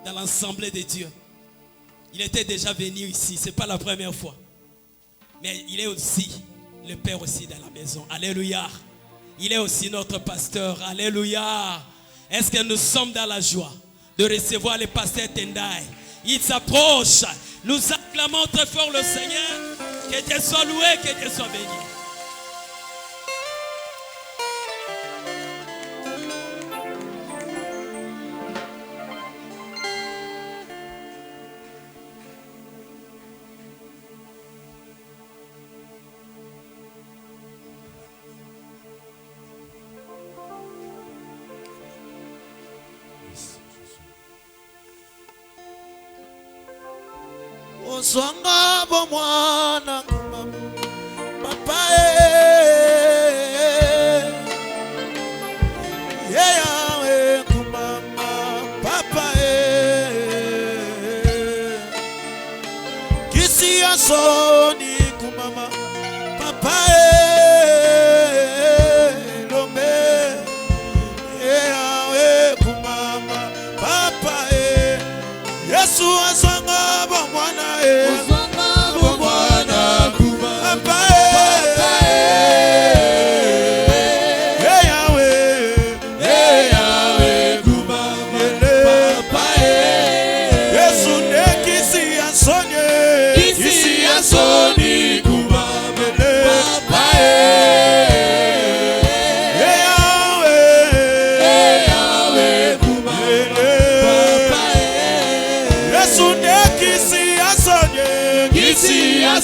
dans l'assemblée de Dieu. Il était déjà venu ici, ce n'est pas la première fois. Mais il est aussi le Père aussi dans la maison. Alléluia. Il est aussi notre pasteur. Alléluia. Est-ce que nous sommes dans la joie de recevoir le pasteur Tendai? Il s'approche. Nous acclamons très fort le Seigneur. Que Dieu soit loué, que Dieu soit béni. Oswanga bomwana papa yeah kumama papa kisi ya soni kumama papa lombe yeah kumama papa Yesu aswanga bomwana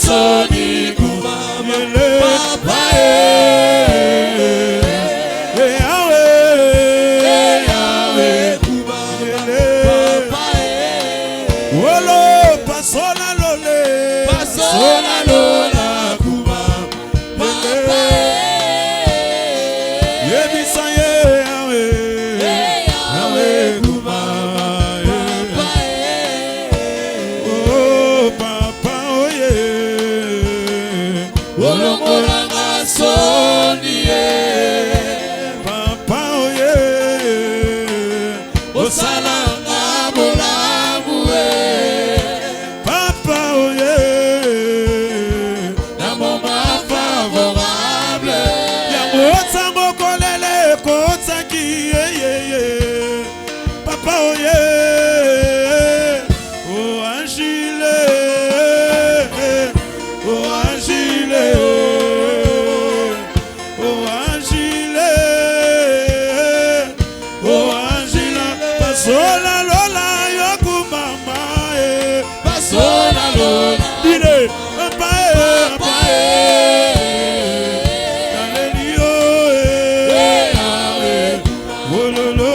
Soni kumama papa Yahweh kumama papa Wolo pasola lole kumama papa Yebisa Yahweh kumama papa Oh papa oye Olongolanga soni papa oye Osalanga bolamu papa oye na moment favorable yango sango kolele kotsaki yeye papa oye oh angile Pasola lola yokumama Pasola lola Dile papa Alelio Wololo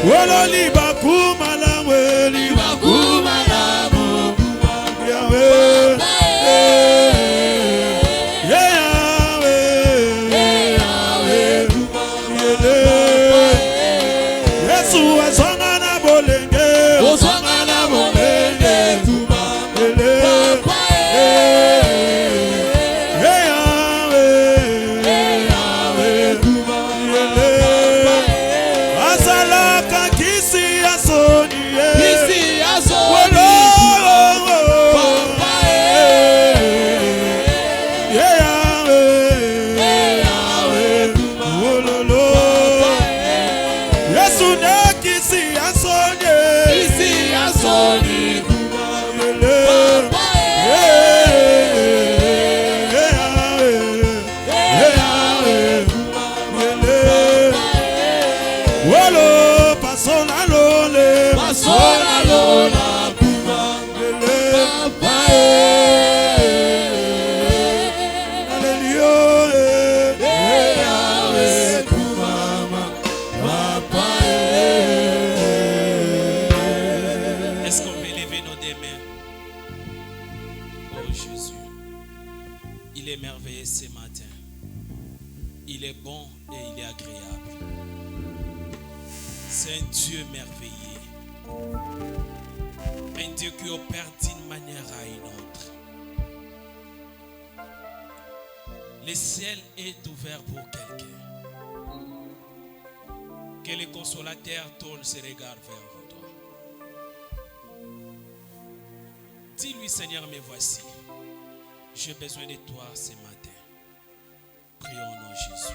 Wololi bakuma la weli bakuma la Yahweh Yesu asonga na bolenge Osonga na bolenge papa Asalaka kisi asoni Kisi asoni papa Yesu ne kisi asoni Kisi asoni papa Wolo pasola lole Pasola lola papa Yahweh kumama papa Est-ce qu'on peut lever nos deux mains? Oh Jésus, il est merveilleux ce matin. Il est bon et il est agréable. C'est un Dieu merveilleux. Un Dieu qui opère d'une manière à une autre. Le ciel est ouvert pour quelqu'un. Que le consolateur tourne ses regards vers toi. Dis-lui, Seigneur, me voici. J'ai besoin de toi ce matin. Prions au nom de Jésus.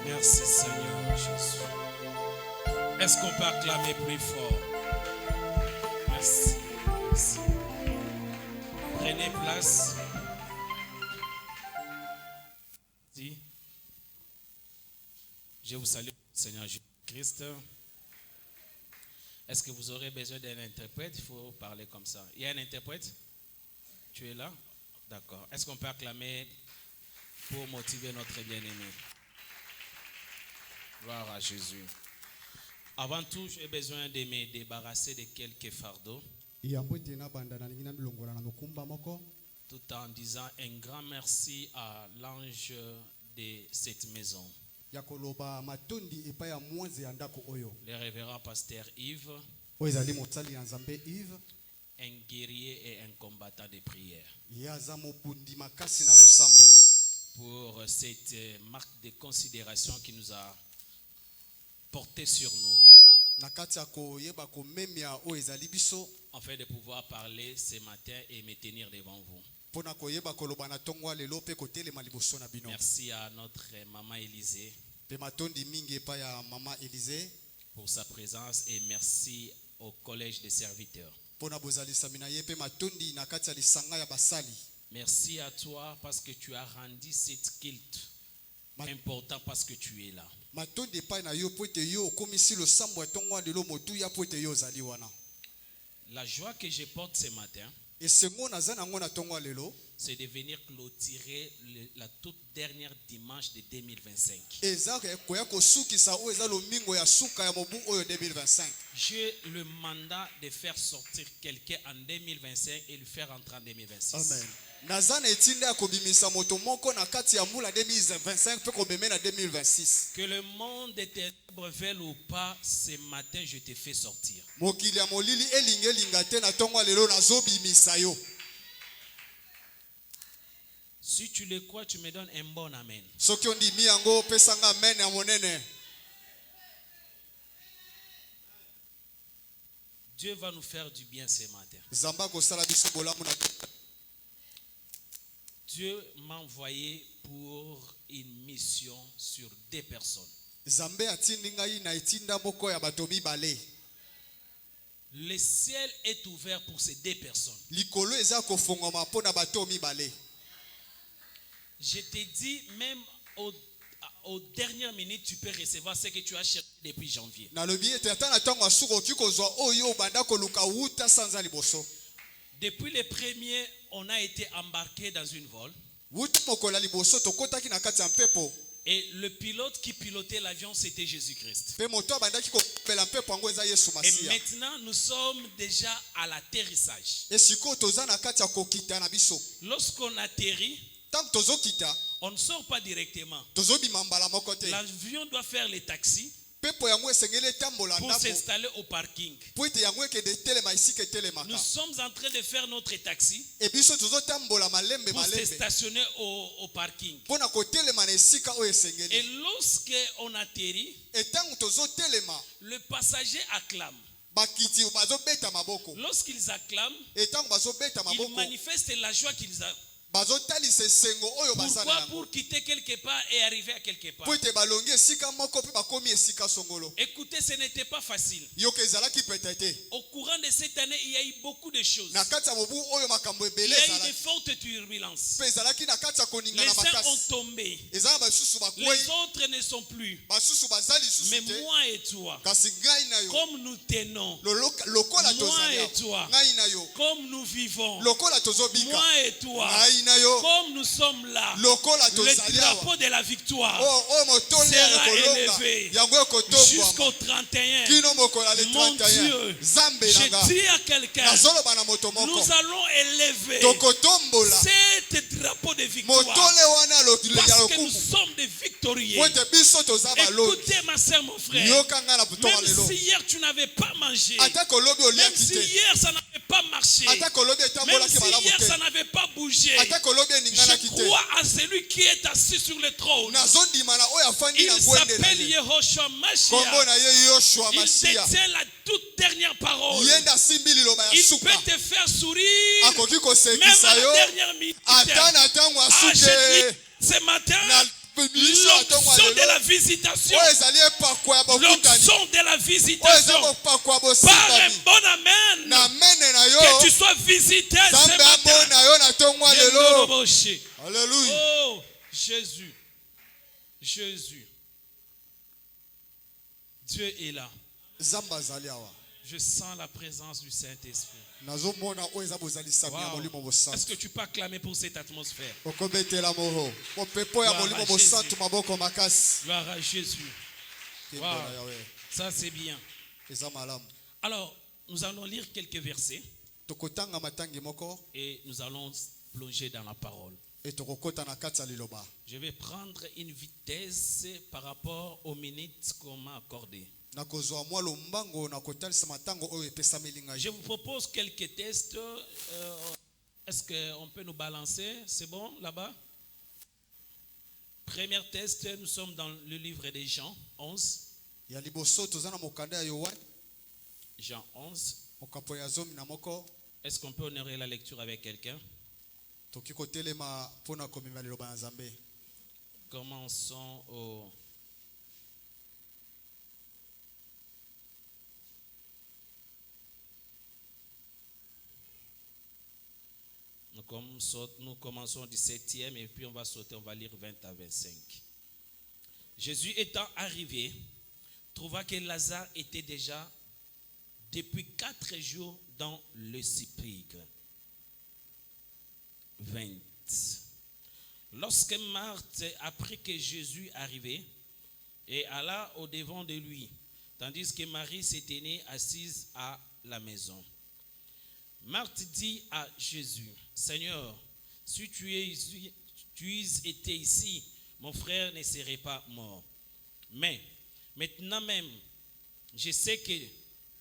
Merci Seigneur Jésus. Est-ce qu'on peut acclamer plus fort? Merci. Merci. Prenez place. Dis, je vous salue Seigneur Jésus-Christ. Est-ce que vous aurez besoin d'un interprète? Il faut parler comme ça. Il y a un interprète? Tu es là? D'accord. Est-ce qu'on peut acclamer pour motiver notre bien-aimé? Gloire à Jésus. Avant tout, j'ai besoin de me débarrasser de quelques fardeaux. Tout en disant un grand merci à l'ange de cette maison. Le révérend pasteur Yves, un guerrier et un combattant de prière. Pour cette marque de considération qui nous a porté sur nous, afin de pouvoir parler ce matin et me tenir devant vous. Merci à notre maman Élisée pour sa présence et merci au collège des serviteurs. Merci à toi parce que tu as rendu cette culte important parce que tu es là. La joie que je porte ce matin, c'est de venir clôturer la toute dernière dimanche de 2025. J'ai le mandat de faire sortir quelqu'un en 2025 et le faire entrer en 2026. Amen. Que le monde des ténèbres veuille ou pas, ce matin je te fais sortir. Si tu le crois, tu me donnes un bon amen. Dieu va nous faire du bien ce matin. Dieu m'a envoyé pour une mission sur 2 personnes. Le ciel est ouvert pour ces 2 personnes. Je te dis, même aux dernières minutes, tu peux recevoir ce que tu as cherché depuis janvier. Depuis le premier, on a été embarqué dans une vol. Et le pilote qui pilotait l'avion, c'était Jésus-Christ. Et maintenant, nous sommes déjà à l'atterrissage. Lorsqu'on atterrit, on ne sort pas directement. L'avion doit faire les taxis pour s'installer au parking. Nous sommes en train de faire notre taxi pour se stationner au parking. Et lorsqu'on atterrit, le passager acclame. Lorsqu'ils acclament, ils manifestent la joie qu'ils ont bazotalisa esengo oyo Pourquoi? basala Pour quitter quelque part et arriver à quelque part. po ete balongi esika moko mpe bakomi esika songolo Écoutez, ce n'était pas facile. yoka ezalaki pete te Au courant de cette année, il y a eu beaucoup de choses. na kati ya mobu oyo makambo Il ebele y a eu ezalaki de fortes turbulences. mpe ezalaki na kati ya Les koningana uns ont makasi tombé. eza na basusu Les bakwei autres ne sont plus. basusu baza Mais lisusu te moi et toi, kasi ngai na yo comme nous tenons, lokola moi tozali et awa, toi, ngai na yo comme nous vivons, lokola tozobika moi et toi, ngai na yo comme nous sommes là, lokola le tozali awa drapeau de la victoire oyo motole sera ekolonga élevé yango ekotombwama jusqu'au 31. kino mokolo le Mon 31 Dieu, zambe na je nga dis à quelqu'un, nazoloba na moto moko nous allons élever tokotombola cet drapeau de victoire motole wana ya parce que nous lokumu sommes des victorieux. po ete biso toza baloni Écoutez ma soeur, mon frère, yoka ngai na butonga même lelo si hier tu n'avais pas mangé, ata kolobi même oliaki si te hier ça n'avait pas marché, ata kolobi même etambolaki si malamu hier ça te n'avait pas bougé, ata kolobi je eninganaki te crois à celui qui est assis sur le trône. nazondima na oyo afandi Il na ngwende na s'appelle ye Yehoshua kombo Mashiach. na ye yoshua Il masiya détient la toute dernière parole. ye nde asimbi liloba ya Il suka peut te faire sourire akoki même kosekisa à la yo dernière minute. ata na ntango Ah, je asuke dis ce matin, na miso ya ntongo ya l'onction de la lelo visitation, oyo ezali epakwa ya bokutani l'onction de la oyo eza visitation, bopakwa ya par un bosimbani bon amen, na mene na yo que tu sois visité ce nzambe matin. amona yo na ntongo ya lelo Yendoroboshe. alleluya Oh, Jésus, Jésus, Dieu est là. nzambe azali awa Je sens la présence du Saint-Esprit. nazomona oyo eza bozalisami ya Wow. molimo Est-ce mosantu que tu peux acclamer pour cette atmosphère? okobetela moho mopepo ya Gloire molimo à mosantu Jésus. maboko makasi Gloire à Jésus. Kimbo Wow. na yawe Ça, c'est bien. eza malamu Alors, nous allons lire quelques versets tokotanga matangi moko et nous allons plonger dans la parole. e tokokota na kati ya liloba Je vais prendre une vitesse par rapport aux minutes qu'on m'a accordées. nakozwa mwa lombango na kotalisa matango oyo epesameli ngai Je vous propose quelques tests. Est-ce qu'on peut nous balancer? C'est bon là-bas? Premier test, nous sommes dans le livre de Jean 11. ya liboso toza na mokanda ya yohane Jean 11. mokapo ya zomi na moko Est-ce qu'on peut honorer la lecture avec quelqu'un? toki kotelema mpona komema liloba na nzambe Commençons au... Nous commençons du 7e et puis on va sauter, on va lire 20 à 25. Jésus étant arrivé, trouva que Lazare était déjà depuis 4 jours dans le sépulcre. 20. Lorsque Marthe apprit que Jésus arrivait et alla au-devant de lui, tandis que Marie se tenait assise à la maison. Marthe dit à Jésus, Seigneur, si tu étais ici, mon frère ne serait pas mort. Mais maintenant même, je sais que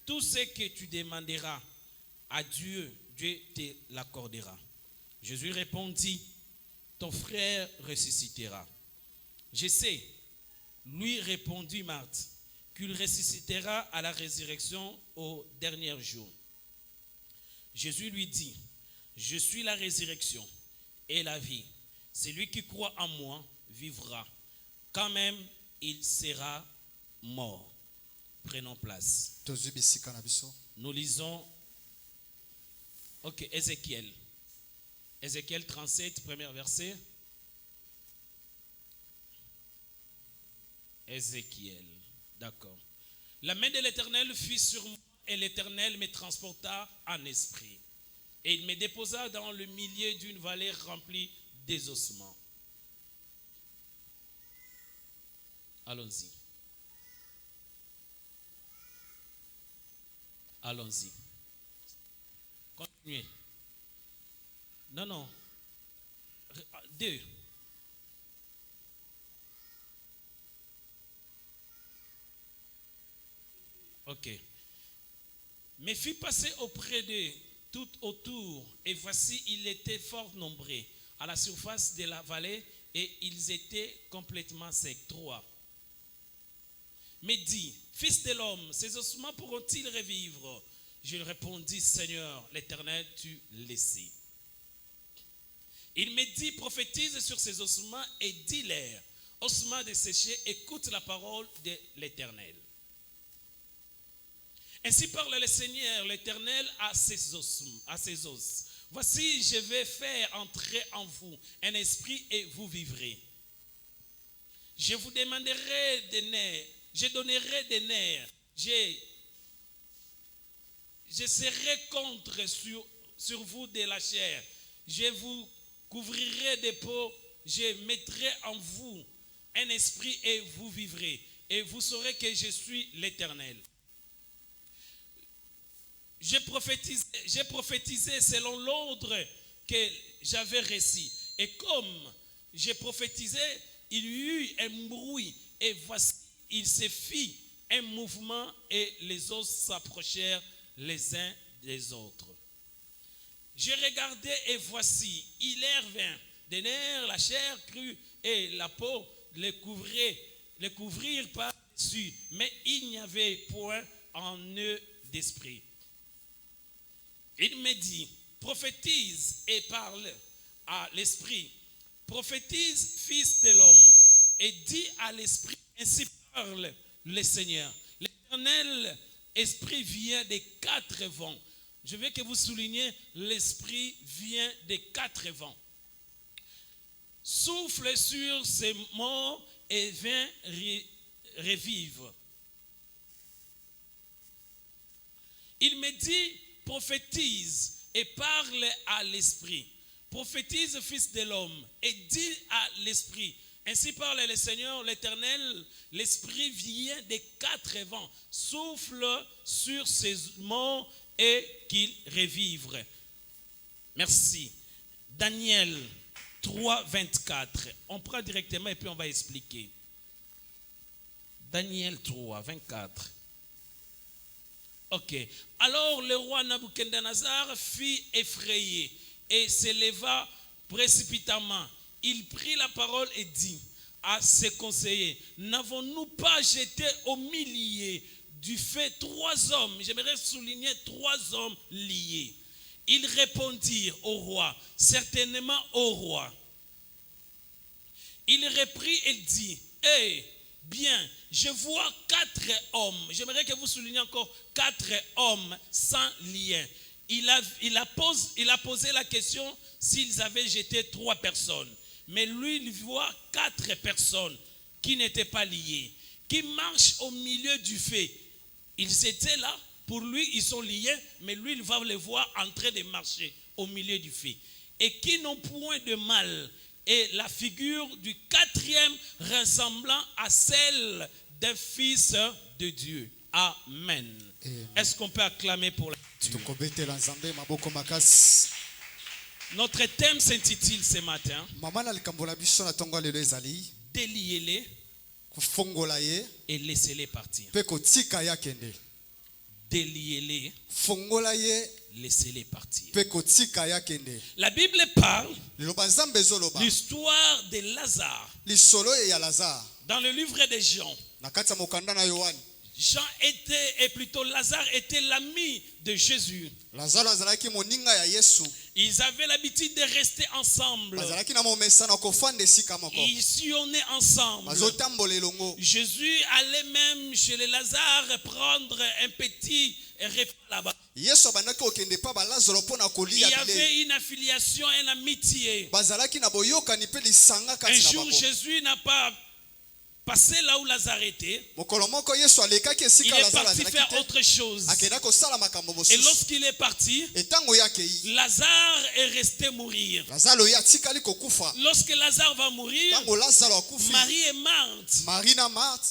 tout ce que tu demanderas à Dieu, Dieu te l'accordera. Jésus répondit, ton frère ressuscitera. Je sais, lui répondit Marthe, qu'il ressuscitera à la résurrection au dernier jour. Jésus lui dit, je suis la résurrection et la vie. Celui qui croit en moi vivra, quand même il sera mort. Prenons place. tozwi bisika na biso Nous lisons, Ézéchiel. Ézéchiel 37, premier verset. Ézéchiel, d'accord. La main de l'Éternel fut sur moi et l'Éternel me transporta en esprit. Et il me déposa dans le milieu d'une vallée remplie des ossements. Allons-y. Allons-y. Continuez. Non. 2. Ok. Me fit passer auprès d'eux tout autour, et voici, ils étaient fort nombreux à la surface de la vallée, et ils étaient complètement secs. 3. Me dit, fils de l'homme, ces ossements pourront-ils revivre? Je répondis, Seigneur, l'Éternel, tu le sais. Il me dit, prophétise sur ces ossements et dis-leur, ossements desséchés, écoute la parole de l'Éternel. Ainsi parle le Seigneur, l'Éternel, à ses os. Voici, je vais faire entrer en vous un esprit et vous vivrez. Je vous demanderai des nerfs, je donnerai des nerfs, je serai contre sur vous de la chair, je vous couvrirai de peau, je mettrai en vous un esprit et vous vivrez, et vous saurez que je suis l'Éternel. J'ai prophétisé selon l'ordre que j'avais reçu. Et comme j'ai prophétisé, il y eut un bruit. Et voici, il se fit un mouvement et les os s'approchèrent les uns des autres. Je regardais et voici, il vint des nerfs, la chair crue et la peau les couvrirent par-dessus. Mais il n'y avait point en eux d'esprit. Il me dit, prophétise et parle à l'esprit. Prophétise, fils de l'homme, et dis à l'esprit, ainsi parle le Seigneur. L'Éternel esprit vient des quatre vents. Je veux que vous souligniez, l'esprit vient des quatre vents. Souffle sur ces morts et viens revivre. Il me dit, prophétise et parle à l'esprit. Prophétise, fils de l'homme, et dis à l'esprit. Ainsi parle le Seigneur, l'Éternel, l'esprit vient des quatre vents, souffle sur ces morts et qu'ils revivent. Merci. Daniel 3, 24. On prend directement et puis on va expliquer. Daniel 3, 24. Ok. Alors le roi Nabuchodonosor fut effrayé et se leva précipitamment. Il prit la parole et dit à ses conseillers, n'avons-nous pas jeté au milieu du feu 3 hommes? J'aimerais souligner 3 hommes liés. Ils répondirent au roi, certainement au roi. Il reprit et dit, bien, je vois 4 hommes. J'aimerais que vous souligniez encore 4 hommes sans lien. Il a posé la question s'ils avaient jeté 3 personnes. Mais lui, il voit 4 personnes qui n'étaient pas liées, qui marchent au milieu du feu. Ils étaient là, pour lui, ils sont liés, mais lui, il va les voir en train de marcher au milieu du feu. Et qui n'ont point de mal. Et la figure du 4e ressemblant à celle d'un fils de Dieu. Amen. Est-ce qu'on peut acclamer pour la lecture? Notre thème s'intitule ce matin, déliez-les et laissez-les partir. Déliez-les, laissez-les partir. La Bible parle de l'histoire de Lazare. Dans le livre de Jean, Lazare était l'ami de Jésus. Ils avaient l'habitude de rester ensemble. Ils sillonnaient ensemble. Jésus allait même chez les Lazare prendre un petit repas là-bas. Il y avait une affiliation, une amitié. Un jour, Jésus n'a pas passé là où Lazare était. Il est parti faire autre chose. Et lorsqu'il est parti, Lazare est resté mourir. Lorsque Lazare va mourir, Marie et Marthe,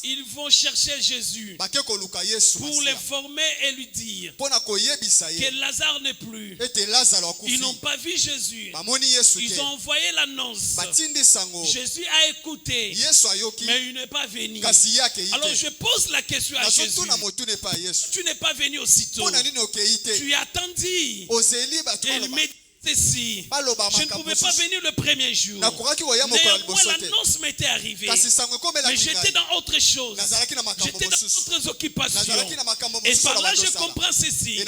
ils vont chercher Jésus pour l'informer et lui dire que Lazare n'est plus. Ils n'ont pas vu Jésus. Ils ont envoyé l'annonce. Jésus a écouté, mais il n'est pas venu. Alors je pose la question à Jésus. Tu n'es pas venu aussitôt. Tu as attendu. Il me dit ceci. Je ne pouvais pas venir le premier jour. Néanmoins, l'annonce m'était arrivée. Mais j'étais dans autre chose. J'étais dans d'autres occupations. Et par là, je comprends ceci.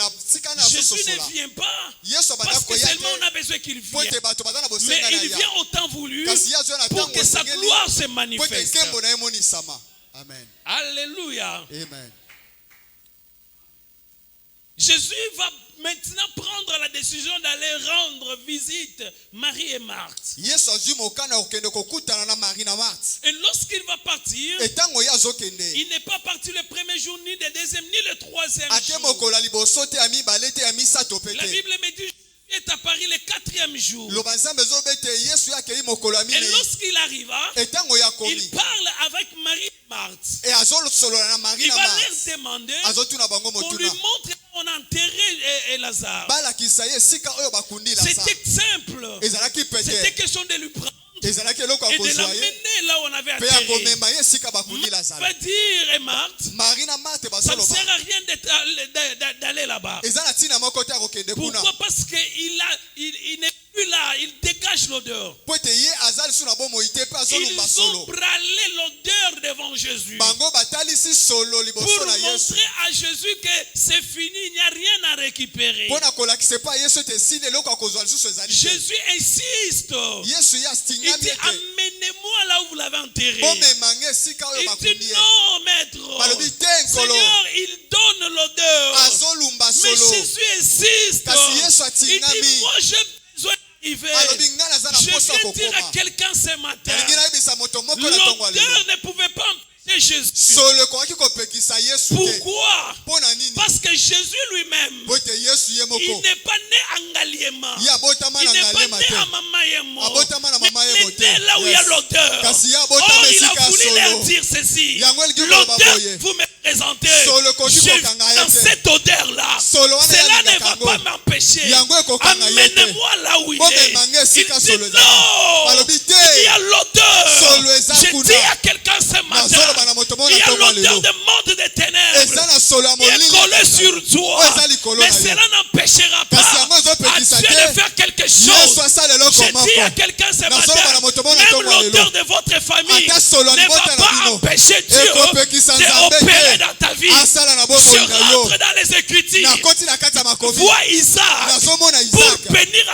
Jésus ne vient pas parce que seulement on a besoin qu'il vienne. Mais il kasi ye azwa na pour ntango que sa esengeli gloire se po ete manifeste. nkembo na ye emonisama. Amen. Alléluia. Amen. Jésus va maintenant prendre la décision d'aller rendre visite Marie et Marthe. Yesu azwi mokana okende kokutana na Marie na Marthe. Et lorsqu'il va partir, Etango ye azokende. il n'est pas parti le premier jour, ni le deuxième, ni le troisième Ate jour. mokolo ya liboso te ya mibale te ya misato pe La te. Bible me dit Jésus est apparu le quatrième jour. Loba Nzambe ezobete Yesu akei mokolo ya Et minei. lorsqu'il arriva, Etango ya il komi. parle avec Marie et Marthe. E azosolola na Marie Il na va Marthe. leur demander Azotuna bango qu'on lui motuna. montre où on a enterré Lazare. Balakisa ye esika oyo bakundi Lazare. C'était simple. Ezalaki C'était pete. question de lui prendre Ezalaki eloko ya et de kozwa ye. l'amener là où on avait Pe ya atterri. komema ye esika bakundi Va Lazare. dire et Marthe, Marie na Marthe ça ne bazoloba. sert à rien d'aller là-bas. Eza na ntina moko te ya kokende kuna. Pourquoi? Parce qu'il n'est plus là, il dégage l'odeur. Po ete ye aza lisusu na bomoi te mpe azolumba Ils ont solo. brûlé l'odeur devant Jésus Bango batalisi solo liboso pour na Yesu. montrer à Jésus que c'est fini, il n'y a rien à récupérer. Mpona kolakisa epai Yesu ete esili eloko ya kozwa lisusu ezali te. Jésus insiste. Yesu ye Il astingami dit, ete amenez-moi là où vous l'avez enterré. bomemanga esika oyo Il bakundi dit, ye. non, maître. Balobi te nkolo Seigneur, il donne l'odeur. azolumba Mais solo. Jésus insiste. Kasi Yesu Il dit, atingami. moi j'ai besoin d'arriver. Alobi nga naza na Je poso ya viens dire à kokoma. quelqu'un ce matin, Nalingi nayebisa moto moko na ntongo ya lelo. l'odeur ne pouvait pas empêcher Jésus. Solo ekoki kopekisa Yesu te. Pourquoi? Mpona nini? Parce que Jésus lui-même, Po ete Yesu ye il moko. n'est pas né à Ngaliema. Ye abotama Il na n'est pas ngalema né à te. Mama Yemo. Abotama na Mais Mama il Yemo est né te. là où il y a Yes. l'odeur. Kasi ye Oh, abotama il a esika voulu solo. leur dire ceci. Yango elingi koloba L'odeur boye. vous me présentez. Solo koki Je kokanga ye dans te. cette odeur-là. Solo wana Cela ne yalingaka va yango. pas m'empêcher. Yango ekokanga ye te. Amenez-moi là où il Bo est. memanga Il esika dit solo ezali. non. Balobi te. Il y a l'odeur. Solo eza Je kuna. dis à quelqu'un ce Nazoloba matin. na moto mo Il y na a ntongo ya l'odeur lelo. de monde des ténèbres. Eza na solo ya Qui est molili. collé sur toi. Oyo eza likolo Mais na yo. cela n'empêchera pas Kasi yango ezopekisa à Dieu te. de faire quelque Yesu chose. asala eloko Je dis à moko. quelqu'un ce Nazoloba matin, na moto mo na même ntongo ya l'odeur lelo. de votre famille Ata solo ya ne libota va na pas bino. empêcher Dieu Ekopekisa Nzambe d'opérer te. dans ta vie. Asala na Je bomoi na yo. rentre dans les Écritures. Nakoti na kati ya makomi. Vois Isaac Nazomona pour Isaac. bénir,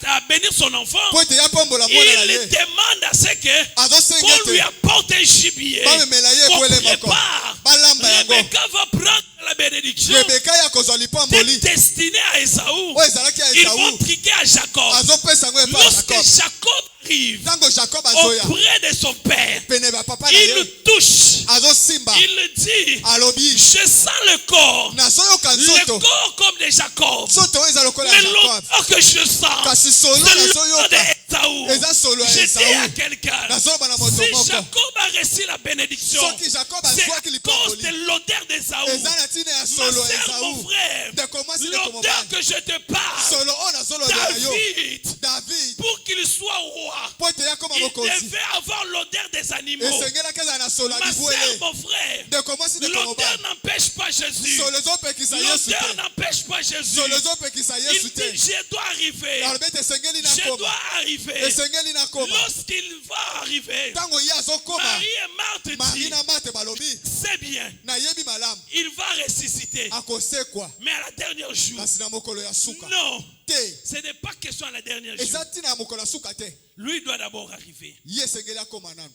à bénir son enfant. Po ete ya pambola mwana na Il ye. demande à ce que Azosenga qu'on lui ete apporte un gibier. bamemela ye Qu'on ekwele moko. prépare. Balamba yango. Rebecca va prendre la bénédiction Rebeka ya kozwa lipamboli. destinée à Esaü. Oyo ezalaki ya Ils vont Esawu. triquer à Jacob. Azopesa yango epai ya Lorsque Jacob. Jacob arrive Ntango Jacob azoya. auprès de son père, Pene bapapa na il ye. le touche. Azosimba. Il dit, Alobi. je sens le corps. Nazoyoka Le nzoto. corps comme de Jacob. Nzoto oyo eza lokola Mais ya Jacob. l'odeur que je sens, Kasi solo c'est l'odeur nazoyoka. d'Esaü. Eza solo ya Je dis à Esawu. quelqu'un, Nazoloba na moto si moko. Jacob a reçu la bénédiction, Soki Jacob c'est azwaki à cause lipamboli. de l'odeur d'Esaü. Eza na ntina ya Ma solo ya sœur, mon Esawu. frère, Ndeko mwasi ndeko l'odeur mobali. que je te parle, Solo oyo nazolobela yo. David, David. pour qu'il soit roi, Po ete ya koma il mokonzi. devait avoir l'odeur des animaux. Esengelaki eza na solo ya Ma sœur, libwele. mon frère, Ndeko mwasi ndeko l'odeur mobali. n'empêche pas Jésus. Solo ezopekisa Yesu L'odeur te. n'empêche pas Jésus. Solo ezopekisa Il Yesu dit, te. je dois arriver. Alobi ete esengeli Je nakoma. dois arriver. Esengeli nakoma. Lorsqu'il va arriver, Ntango ye azokoma. Marie et Marthe Marie dit, na Mate balobi. c'est bien, Nayebi malamu. il va ressusciter. Akosekwa. Mais à la dernière jour, Kasi na mokolo ya suka. non, Te. ce n'est pas question à la dernière jour. Eza ntina ya mokolo ya suka te. Lui doit d'abord arriver. Ye esengeli akoma nanu.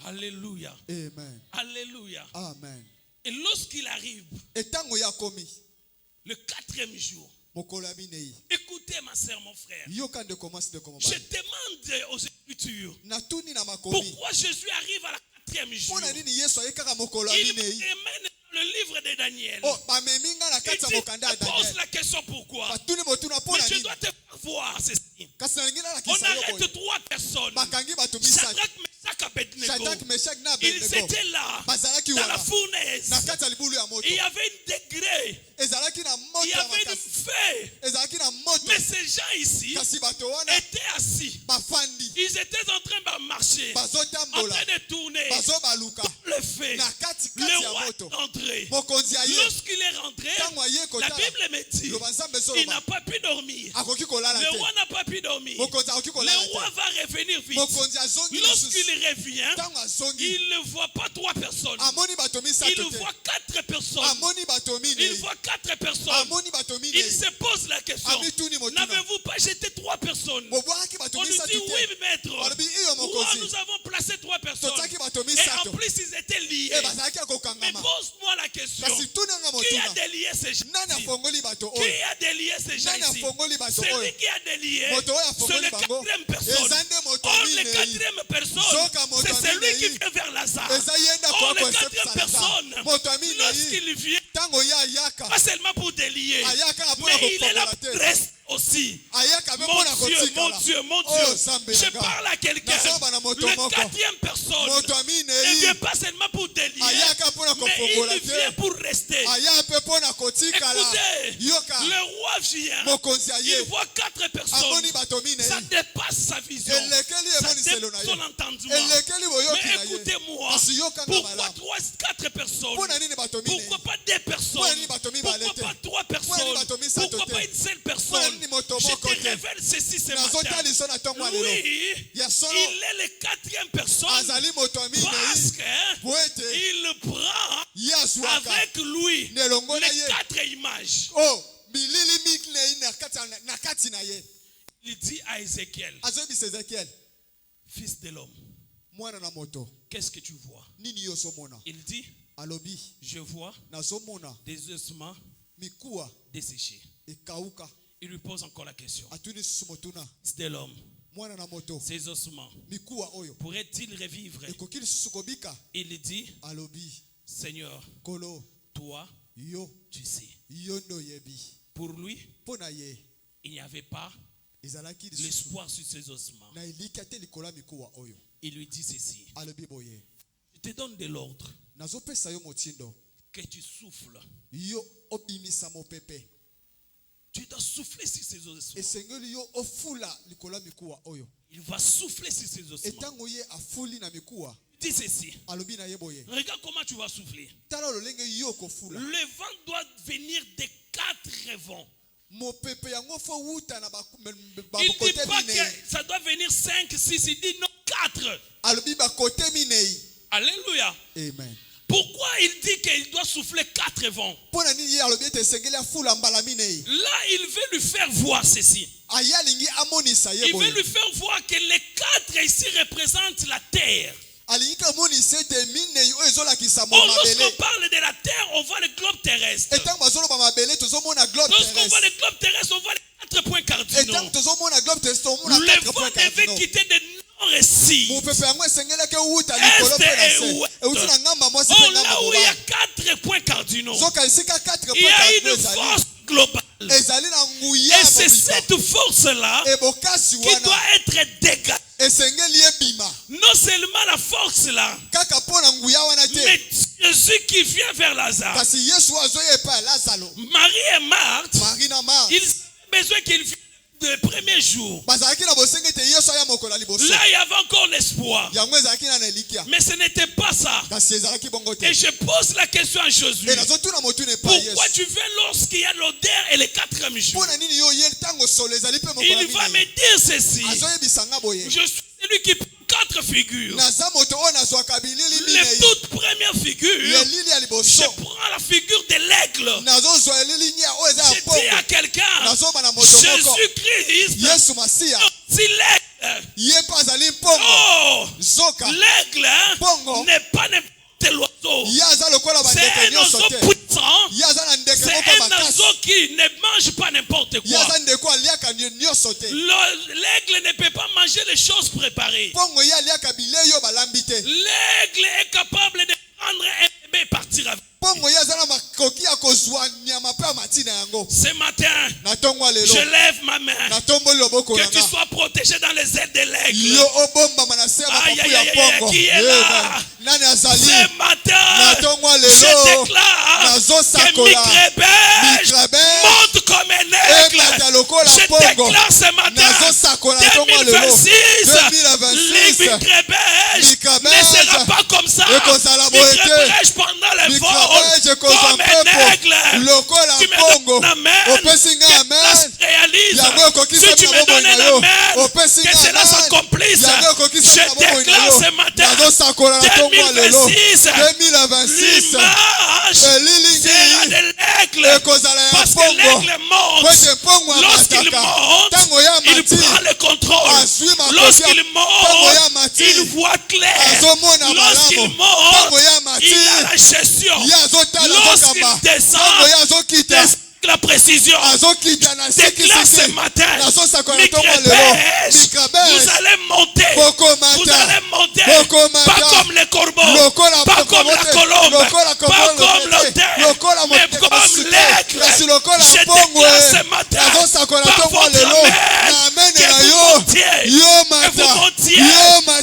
Alléluia. Amen. Alléluia. Amen. Et lorsqu'il arrive, Etango ye akomi. le 4e jour, Mokolo ya minei. écoutez ma sœur, mon frère, Yoka ndeko mwasi ndeko je mobali. demande aux Écritures, Natuni na makomi. pourquoi Jésus arrive à la 4e jour? Mpona nini Yesu aye kaka mokolo ya Il minei. mène le livre de Daniel. Oh, bamemi nga na Il kati ya dit, mokanda ya pose Daniel. la question pourquoi. Batuni motuna Mais mpona je nini. dois te faire voir ceci. Kasi nalingi On nalakisa yo boye. arrête 3 personnes. Bakangi bato misatu. Shadrach, Meshach, Abednego. Shadrach, Meshach na Ils Abednego. étaient là, Bazalaki dans la wana. fournaise. Na kati ya libulu ya moto. Il y avait une degré. Ezalaki na moto Il y ya avait une makasi. feu. Ezalaki na moto. Mais ces gens ici Kasi bato wana étaient assis. bafandi. Ils étaient en train de marcher, en Bazotambola. train de tourner. Bazobaluka. Le feu. Na kati Le kati ya roi moto. est rentré. Mokonzi aye. Lorsqu'il est rentré, Ntango aye la kotala. Bible me dit, Loba Nzambe il soloba. n'a pas pu dormir. Akoki kolala Le te. roi n'a pas pu dormir. mokonzi akoki Le kolala roi te. va revenir vite. Mokonzi azongi Lorsqu'il lisusu. revient, Ntango azongi il ne voit pas 3 personnes. amoni bato misato Il te. voit 4 personnes. Amoni bato Il minei. voit 4 personnes. Amoni bato Il minei. se pose la question. Amituni motuna. N'avez-vous pas jeté 3 personnes? Bobwaki bato On lui misato dit oui, te. maître. Balobi iyo Roi, mokonzi. nous avons placé 3 personnes. Totaki bato Et misato. en plus, ils étaient liés. E bazalaki Mais akokangama. pose-moi la question. Kasi tunanga Qui a motuna. délié ces gens? Nani afongoli bato Qui oyo? a délié ces gens Nani ici? afongoli bato Celui oyo? qui a délié, Moto oyo c'est afongoli le bango. 4e personne. Eza nde moto Or, le minei. 4e personne, Soka moto c'est celui minei. qui vient vers Lazare. Eza yenda Or, kwa le kwa 4e personne, moto minei. lorsqu'il vient, Tango ya ayaka. pas seulement pour délier, Ayaka apona mais il est là kofongola te. presque aussi. Ayaka Mon mepona Dieu, mon kotikala. Dieu, mon Oh, Dieu. Zambe Je yanga. parle à quelqu'un. Nasoba na moto Le moko. 4e personne Moto ne minei. vient pas seulement pour délier, Ayaka pona mais kofongola il te. vient pour rester. Aya pe pona kotikala. Écoutez, Yoka. le roi vient. Mokonzi Il aye. voit 4 personnes. Amoni bato minei. Ça dépasse sa vision. Elekeli Ça emoniselo na dépasse ye. son entendement. Elekeli boyoki Mais na ye. écoutez-moi. Kasi yokanga Pourquoi malamu. 4 personnes? Pona nini bato minei? Pourquoi pas 2 personnes? Pona nini bato mibale Pourquoi te? pas 3 Pona nini personnes? bato misato Pourquoi te? pas une seule Pona personne? nini moto Je moko te te? révèle ceci ce matin. Nazotala liso na ntongo ya lelo. Lui, Ya solo. il est le 4e personne Azali moto parce minei. que Poete. il prend Ye azwaka. avec lui Nelongo na les ye. 4 images. Oh, bilili minei na kati na ye. Il dit à Ézéchiel, Azoyebisa Ezekiel. fils de l'homme, Mwana na moto. qu'est-ce que tu vois? Nini yo somona? Il dit, Alobi. je vois Nazomona. des ossements Mikuwa. desséchés. Ekauka. Il lui pose encore la question. Atuni susu motuna. Fils de l'homme, Mwana na moto. ces ossements Mikuwa oyo. pourraient-ils revivre? Ekoki lisusu kobika. Il dit, Alobi. Seigneur, Kolo. toi, Yo. tu sais. Yo ndo yebi. Pour lui, Pona ye. il n'y avait pas Ezalaki lisusu. l'espoir sur ces ossements. Na elika te likola mikuwa oyo. Il lui dit ceci, Alobi boye. je te donne de l'ordre Nazopesa yo motindo. que tu souffles. Yo obimisa mopepe. Tu dois souffler sur ces ossements. Esengeli yo ofula likola mikuwa oyo. Il va souffler sur ces ossements. Etango ye afuli na mikuwa. Dis ceci. Alobi na ye boye. Regarde comment tu vas souffler. Tala lolenge yo kofula. Le vent doit venir des 4 vents. Mopepe yango fo wuta na ba Il ne kote dit pas minei. que ça doit venir 5, 6, il dit non 4. Alobi ba kote minei. Alléluia. Amen. Pourquoi il dit qu'il doit souffler 4 vents? Pona nini ye alobi ete esengeli afula mbala minei. Là, il veut lui faire voir ceci. Aya lingi amonisa ye Il veut boye. lui faire voir que les 4 ici représentent la terre. Alingi ka monisa ete minei oyo ezolakisa Oh, lorsqu'on mabele. parle de la terre, on voit le globe terrestre. Etango bazoloba mabele tozomona globe Lorsqu'on voit terrestre. le globe terrestre, on voit les 4 points cardinaux. Etango tozomona globe terrestre tomona Le 4 points vent devait cardinaux. quitter de nord et sud. Mopepe yango esengelaki wuta likolo Est pe na et se. ouest. Euti na ngamba mwasi Oh, pe ngamba là où il y a mobali. 4 points cardinaux, Soka esika 4 il y points a cardinaux une ezali. force globale. Ezali na nguya Et c'est mobimba. cette force-là Ebokasi qui wana doit être dégagée. esengeli ebima. Non seulement la force-là, Kaka pona nguya wana te. mais Jésus qui vient vers Lazare. Kasi Yesu azoya epai ya Lazaro. Marie et Marthe, Marie na Marthe. ils avaient besoin qu'il vienne le premier jour. Bazalaki na bosenge te Yesu aya mokolo ya liboso. Là, il y avait encore l'espoir. Yango ezalaki na elikia. Mais ce n'était pas ça. Kasi ezalaki bongo te. Et je pose la question à Josué. Et nazotuna motuna epai ya Pourquoi Yesu. tu viens lorsqu'il y a l'odeur et le 4e jour? Pona nini yo ye ntango solo ezali pe mokolo ya Il va me minei. dire ceci. Azoyebisa nga boye. Je suis celui qui prend 4 figures. Naza moto oyo nazwaka bilili Les minei. toutes premières figures, Elili ya je liboso. prends la figure de l'aigle. Nazozwa elili nya oyo eza Je ya dis à mpongo. quelqu'un, Nazoba na moto moko. Jésus-Christ, Yesu Masiya. si l'aigle, Ye mpe azali mpongo. oh, Zoka. l'aigle hein, Bongo. n'est pas n'importe l'oiseau. Ye aza lokola C'est bandeke un nyonso oiseau te. puissant. Ye aza na ndeke C'est moko un makasi. oiseau qui ne mange pas n'importe Ye quoi. aza ndeko aliaka nyonso te. L'aigle ne peut pas manger les choses préparées. Mpongo ye aliaka bilei oyo balambi te. L'aigle est capable de prendre un bébé et partir avec. Mpongo ye aza na makoki ya kozwa nyama mpe ya matina yango. Ce matin, Na ntongo ya lelo. je lève ma main. Natomboli loboko Que na tu nga. sois protégé dans les ailes de l'aigle. Yo obombama na se ya Aïe, mapapu aïe, ya aïe, mpongo. qui est là? Nani azali? Ce matin, Natongo je lelo. déclare Nazosakola. que Micrébège Micrébège. monte comme un aigle. Eklata lokola Je mpongo. déclare ce matin Nazosakola natongo lelo. 2026, 2026. les Micrébège Micrébège. ne sera pas comme ça. Ekozala boye te. Micrébège pendant les vols Micrébège ekozwa comme un aigle. mpepo lokola Tu me mpongo. donnes amen. Opesi nga Que amen. ça se réalise s'accomplisse. Si tu me donnes un amen, que cela s'accomplisse. Je déclare ce matin 2026, l'image sera de l'aigle. Parce que l'aigle monte. Lorsqu'il monte, il prend le contrôle. Lorsqu'il monte, il voit clair. Lorsqu'il monte, il a la gestion. Lorsqu'il descend, la précision. Déclare ce matin, Micrébès, vous allez monter. Vous allez monter. Pas comme les corbeaux, pas comme la colombe, pas comme l'autel, mais comme l'aigle. Je déclare ce matin par votre amen que vous montiez, que vous montiez,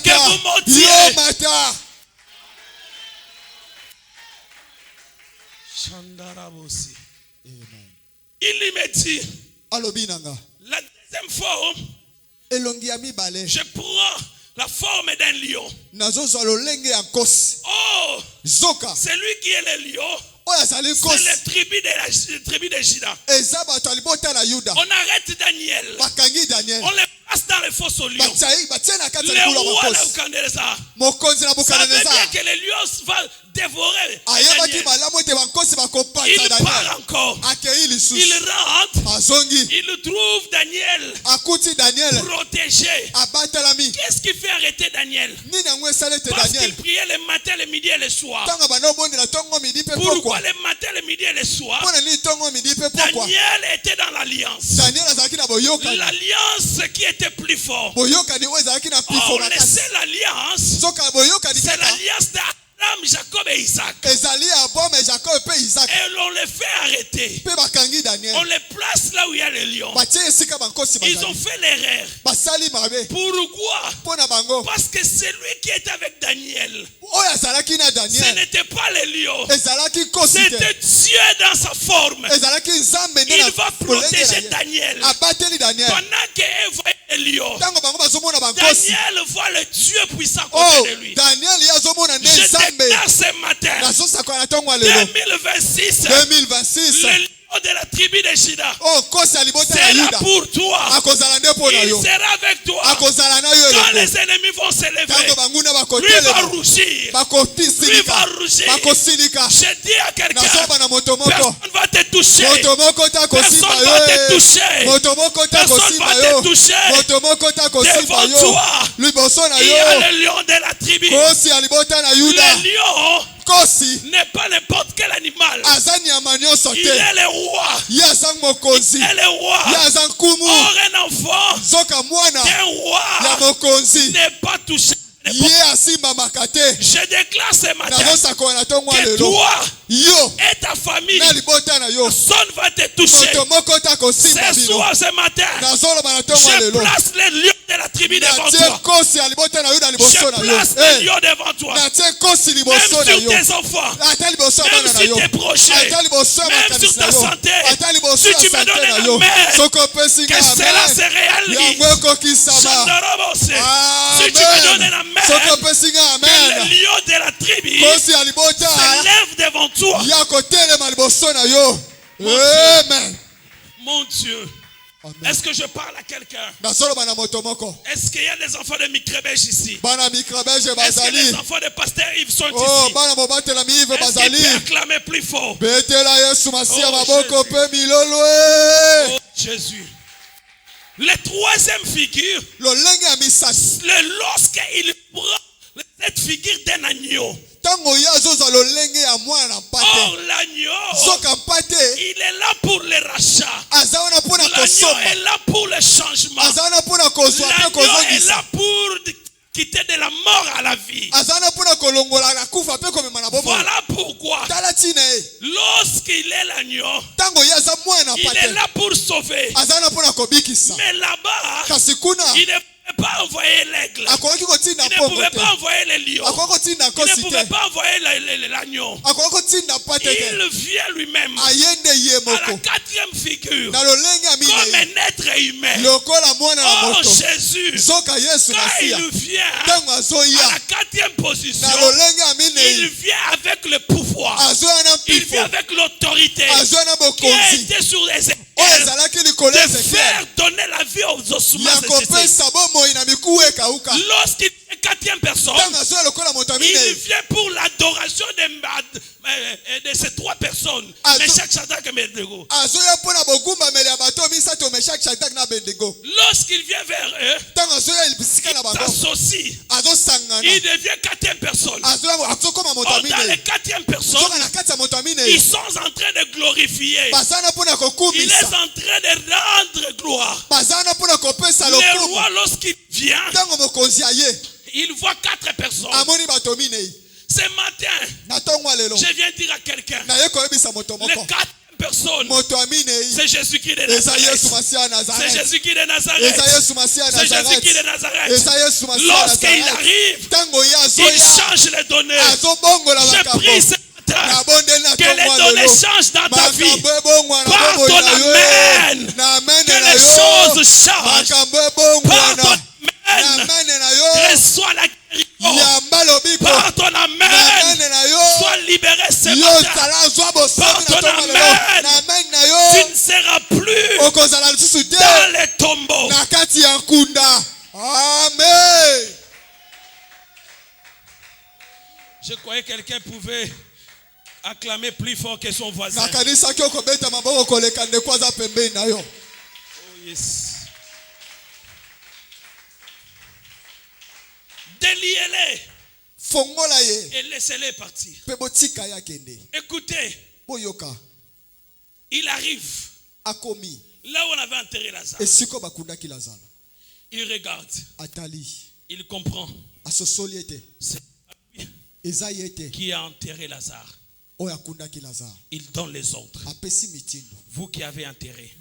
que vous montiez. Chandarabosi. Il me dit, la deuxième forme, je prends la forme d'un lion. Oh, c'est lui qui est le lion. C'est la tribu de Juda. On arrête Daniel. On le place dans le fosse au lion. Le roi Nebuchadnezzar savait bien que le lion va dévorer Daniel. Il part encore. Il rentre. Il trouve Daniel protégé. Qu'est-ce qui fait arrêter Daniel? Parce qu'il priait le matin, le midi et le soir. Pourquoi le matin, le midi et le soir? Daniel était dans l'alliance. L'alliance qui était plus forte. On laissait l'alliance. C'est l'alliance d'Abraham, Jacob et Isaac. Et l'on les fait arrêter. On les place là où il y a les lions. Ils ont fait l'erreur. Pourquoi? Parce que celui qui était avec Daniel, ce n'était pas les lions. C'était Dieu dans sa forme. Il va protéger Daniel. Pendant qu'elle voyait les lions, Daniel voit le Dieu puissant côté de lui. Je déclare ce matin 2026, le lion de la tribu de Juda sera pour toi. Il sera avec toi. Quand les ennemis vont se lever, lui va rougir. Lui va rougir. Je dis à quelqu'un, personne ne va te toucher. Personne ne va te toucher. Personne ne va te toucher. Devant toi, il y a le lion de la tribu. Le lion n'est pas n'importe quel animal. Il est le roi. Il est le roi. Or un enfant d'un roi n'est pas touché. Je déclare ce matin que toi et ta famille, personne ne va te toucher. Ce soir, ce matin, je place les lions de la tribu devant toi. Je place les lions devant toi. Même sur tes enfants, même sur tes projets, même sur ta santé. Si tu me donnes la main, que cela se réalise. Si tu me donnes la main, que le lion de la tribu se lève devant toi. Mon Dieu. Est-ce que je parle à quelqu'un? Est-ce qu'il y a des enfants de Micrébès ici? Est-ce que les enfants de Pasteur Yves sont ici? Est-ce qu'ils peuvent acclamer plus fort? Oh Jésus. La troisième figure, lorsqu'il prend cette figure d'un agneau. Or l'agneau, il est là pour le rachat. L'agneau est là pour le changement. L'agneau est là pour quitter de la mort à la vie. Voilà pourquoi lorsqu'il est l'agneau, il est là pour sauver. Mais là-bas, il ne pouvait pas envoyer l'aigle. Il ne pouvait pas envoyer le lion. Il ne pouvait pas envoyer l'agneau. Il vient lui-même à la quatrième figure comme un être humain. Oh Jésus, quand il vient à la quatrième position, il vient avec le pouvoir. Il vient avec l'autorité qui a été sur les épaules. de faire donner la vie aux ossements. Lorsqu'il est quatrième personne, il vient pour l'adoration de ces trois personnes. Meshach, Shadrach et Abednego. Lorsqu'il vient vers eux, il s'associe. Il devient quatrième personne. Dans les quatrième personnes, ils sont en train de glorifier. Il est en train de rendre gloire. Le roi, lorsqu'il vient, il voit quatre personnes. Ce matin, je viens dire à quelqu'un, les quatre personnes, c'est Jésus-Christ de Nazareth. C'est Jésus-Christ de Nazareth. C'est Jésus-Christ de Nazareth. Lorsqu'il arrive, il change les données. Je prie ce matin que les données changent dans ta vie. Par ton amen, que les choses changent. Par ton amen, reçois la guérison. Par ton amen, sois libéré ce matin. Par ton amen, tu ne seras plus dans les tombeaux. Amen. Je croyais que quelqu'un pouvait acclamer plus fort que son voisin. Oh yes. Déliez-les et laissez-les partir. Écoutez, il arrive là où on avait enterré Lazare. Il regarde, il comprend. C'est lui qui a enterré Lazare. Il donne les ordres. Vous qui avez enterré,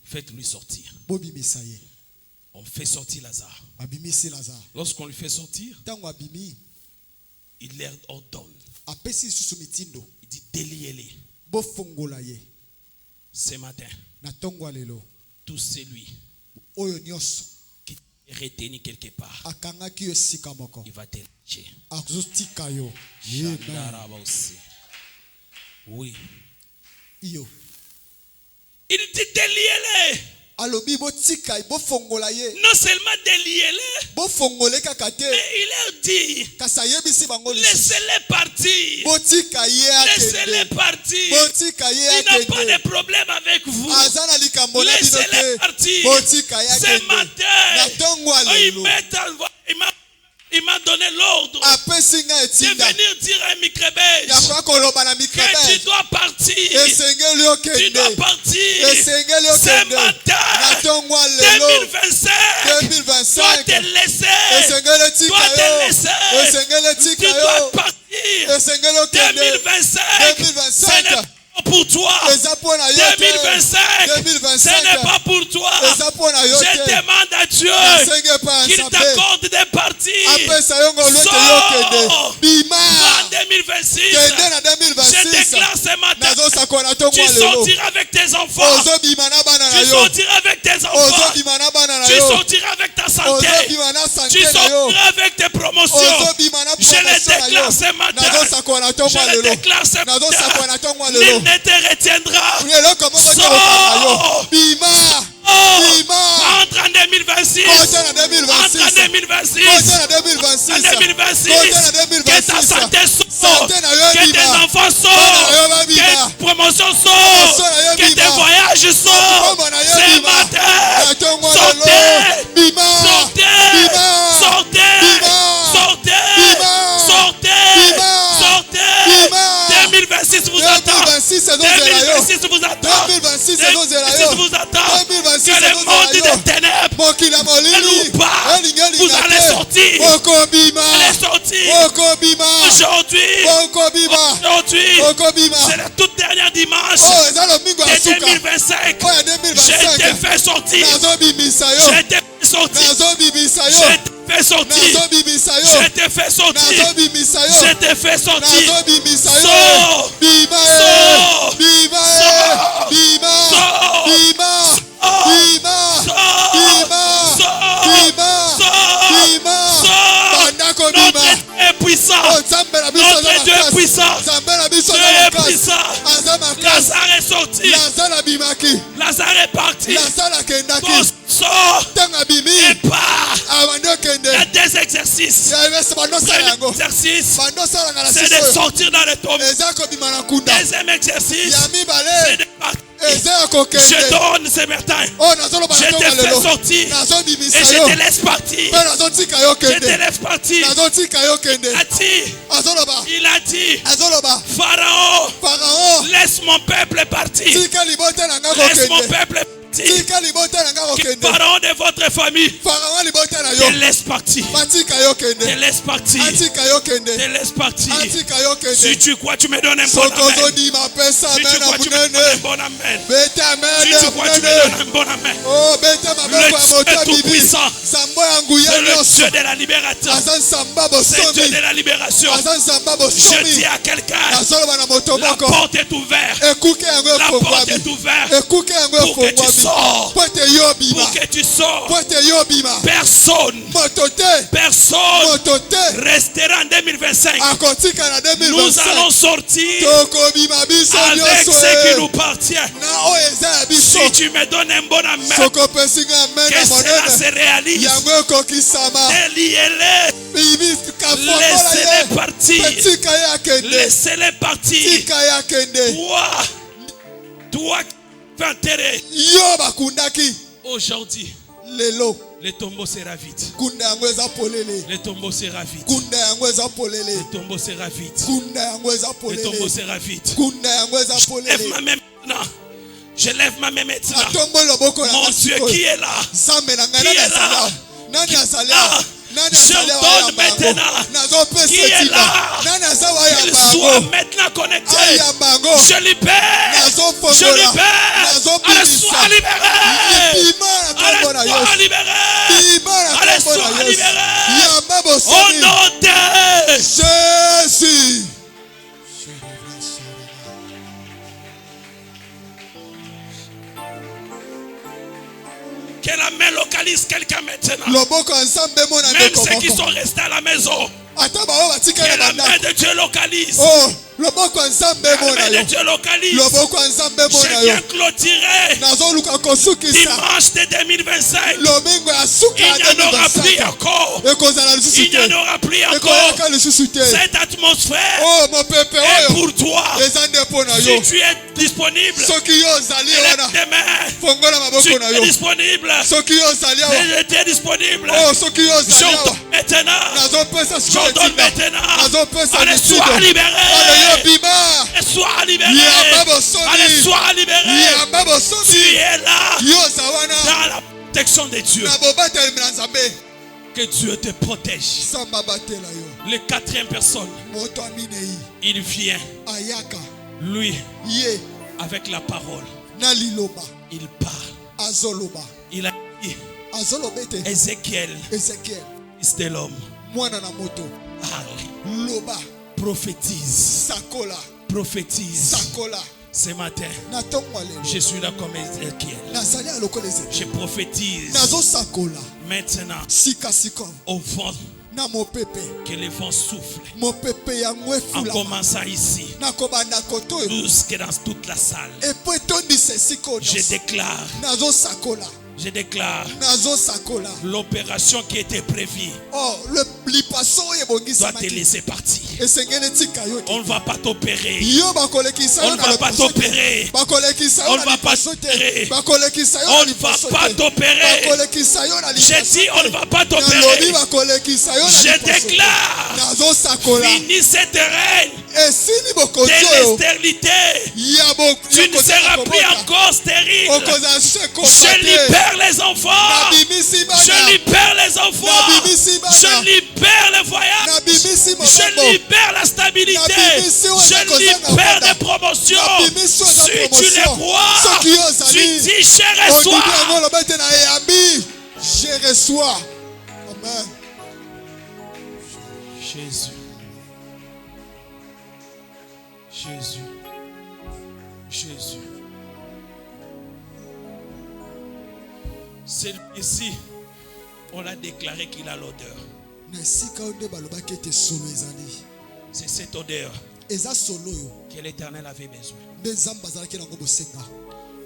faites-lui sortir. On fait sortir Lazare. Lorsqu'on lui fait sortir, il leur ordonne. Il dit déliez-les. Ce matin, tout celui qui est retenu quelque part, il va te lâcher. Oui. Il dit déliez-les. Non seulement déliez-les, mais il leur dit laissez-les partir. Laissez-les partir. Il n'a pas de problème avec vous. Laissez-les partir. Ce matin, il m'a donné l'ordre de venir dire à un micrébège que tu dois partir. Tu dois partir. Ce matin, 2025, dois te laisser. Tu dois partir. 2025, ce n'est pas pour toi. 2025, ce n'est pas pour toi. Je demande à Dieu qu'il t'accorde de partir. Sors. En 2026, je déclare ce matin, tu sortiras avec tes enfants. Tu sortiras avec tes enfants. Tu sortiras avec ta santé. Tu sortiras avec tes promotions. Je le déclare ce matin. Je le déclare ce matin. Nul ne te retiendra. Sors. Entre en 2026. Entre en 2026. En 2026. Que ta santé sort. Que tes enfants sortent. Que ta promotion sort. Que tes voyages sortent. Ce matin. Sortez. Sortez. Sortez. Sortez. Sortez. 2026 vous attend. 2026 vous attend. 2026 vous attend. Que le monde des ténèbres ne loue pas. Vous allez sortir. Allez sortir. Aujourd'hui, c'est le tout dernier dimanche de 2025. J'ai été fait sortir. J'ai été fait sortir. J'ai été fait sortir. Je t'ai fait sortir. Je t'ai fait sortir. Sors. Notre Dieu est puissant. Notre Dieu est puissant. Dieu est puissant. Lazare est sorti. abimaki Lazare est parti. Lazare akendaki Sors ntango abimi et pars. abandi okende Il y a des exercices. bandosala yango Premier exercice, bandosalanga na c'est sisi de oyo sortir dans le tombe. eza kobima na nkunda Deuxième exercice, ya c'est mibale de partir. eza ya Je kokende donne ce matin. oyo nazoloba Je na te ntonga fais lelo sortir. nazobimisa Et je yo te laisse partir. mpe nazotika yo Je te kende laisse partir. nazotika yo kende Il a dit, il a dit, azoloba Pharaon, farao laisse mon peuple partir. tika libota na nga Laisse mon kokende peuple partir. tika libota na nga Que kokende Pharaon de votre famille farao libota na te yo laisse partir. batika yo Te kende laisse partir. atika yo kende Te laisse partir. atika yo Si kende tu crois, tu me donnes un bon amen. sokozodima pesa Si tu amen na crois, tu me donnes un munene bon amen. bete Si amen tu na crois, tu me munene donnes un bon amen. oh bete maboko ya moto Le Dieu abibi tout-puissant, nzambo ya nguya c'est le nyonso Dieu de la libération. aza nzamba C'est Dieu bosomi de la libération. aza nzamba Je bosomi dis à quelqu'un, nazoloba na moto la moko porte est ouverte. ekuke yango La porte efungwami est ouverte ekuke yango pour que tu efungwami sors. po ete yo bima Pour que tu sors. po ete yo bima Personne, moto te personne moto te restera en 2025. akotika na Nous allons 2025 sortir tokobima biso avec nyonso ce qui nous appartient. na oyo eza ya biso Si tu me donnes un bon amen, sokopesi nga amen que na cela se monene réalise. yango ekokisama Déliez-les. kafongola Laissez-les ye partir. mpe tika ye akende Laissez-les partir. tika ye akende Toi qui fais enterrer. yo bakundaki Aujourd'hui, lelo le tombeau sera vide. kunda yango eza polele Le tombeau sera vide. kunda yango eza polele Le tombeau sera vide. kunda yango eza Le tombeau polele sera vide. kunda yango eza Lève polele ma main maintenant. Je lève ma main maintenant. atomboli loboko na Mon nga Dieu, sikoyo qui est là? nzambe na ngai Qui nani est là? asalia nani Qui est asalia là? nani Je asalia donne wayamba yango maintenant. nazopesa Qui est etima là? nani aza Qu'il wayamba soit yango maintenant connecté. ayamba yango Je libère. Je nazofongola libère. Allez, nazobimisa sois libéré. bima na nkombo na Allez, sois yesu libéré. bima na Allez, nkombo sois na yesu libéré. yamba Au bosomi nom de jésus que la main localise quelqu'un maintenant. loboko ya nzambe emona Même ndeko ceux qui moko sont restés à la maison. ata baoyo batikali Que na la main bandako de Dieu localise. oh loboko ya nzambe La emona main de yo Dieu localise. loboko ya nzambe emona Je yo viens clôturer nazoluka kosukisa dimanche de 2025. lomingo ya suka Il ya n'y en aura plus 2025 encore. ekozala lisusu Il n'y en te aura plus encore. ekoyaka lisusu te Cette atmosphère oh mopepe est oyo pour toi. eza nde mpo na Si yo tu es disponible, soki yo ozali wana lève tes mains. fongola Si maboko tu na es yo disponible, soki yo ozali awa tu es disponible. oh soki yo ozali awa J'entends maintenant. nazopesa sikoyo J'entends etinda maintenant. nazopesa Allez, sois ale yo libéré. bima Allez, sois libéré. yamba bosomi Allez, sois libéré. yamba Tu bosomi es là yo oza wana dans la protection de Dieu. na bobateli na nzambe Que Dieu te protège. samba batela yo Le quatrième personne, moto aminei il vient, ayaka lui, ye avec la parole. na liloba Il parle. azoloba Il a dit, azoloba ete Ézéchiel, ezekiel fils de l'homme, mwana na moto parle, loba prophétise, sakola prophétise. sakola Ce matin, na ntongo ya je lelo suis là comme Ézéchiel. nazali alokola ezekiel Je prophétise nazosakola maintenant sikasika au vent, na mopepe que le vent souffle. mopepe yango En efulama commençant ici, nakobanda koto oyo jusque dans toute la salle, epo etondisa esika oyo je nyonso. déclare, nazosakola nazosakola, l'opération qui était prévue oh lipaso oyo doit te ebongisamaki laisser partir. esengeli etika yo te On ne va pas t'opérer. yo bakolekisa On yo ne na va pas lipaso te t'opérer. bakolekisa On yo ne na va pas lipaso te t'opérer. bakolekisa yo na On ne va lipaso pas te t'opérer. bakolekisa yo na J'ai lipaso dit, on ne va pas nalobi t'opérer. bakolekisa yo na Je lipaso te déclare, nazosakola finis cette règne esili bokonzi de oyo l'estérilité. ya Tu ne seras plus encore stérile. okozala se Je kombate libère les enfants. nabimisi bana Je libère les enfants. nabimisi bana Je libère le voyage. nabimisi Je mobembo libère la stabilité. Nabimisi oyo Je nakozanga libère bana. des promotions. Nabimisi oyo za Si tu les promotion. crois, Soki yo tu ozali dis, je odibi reçois. yango loba ete na eyambi je reçois amen Jésus. Jésus. Jésus. Celui-ci, on l'a déclaré qu'il a l'odeur. na esika oyo nde balobaki ete solo ezali C'est cette odeur eza solo oyo que l'Éternel avait besoin. nde nzambe azalaki nango bosenga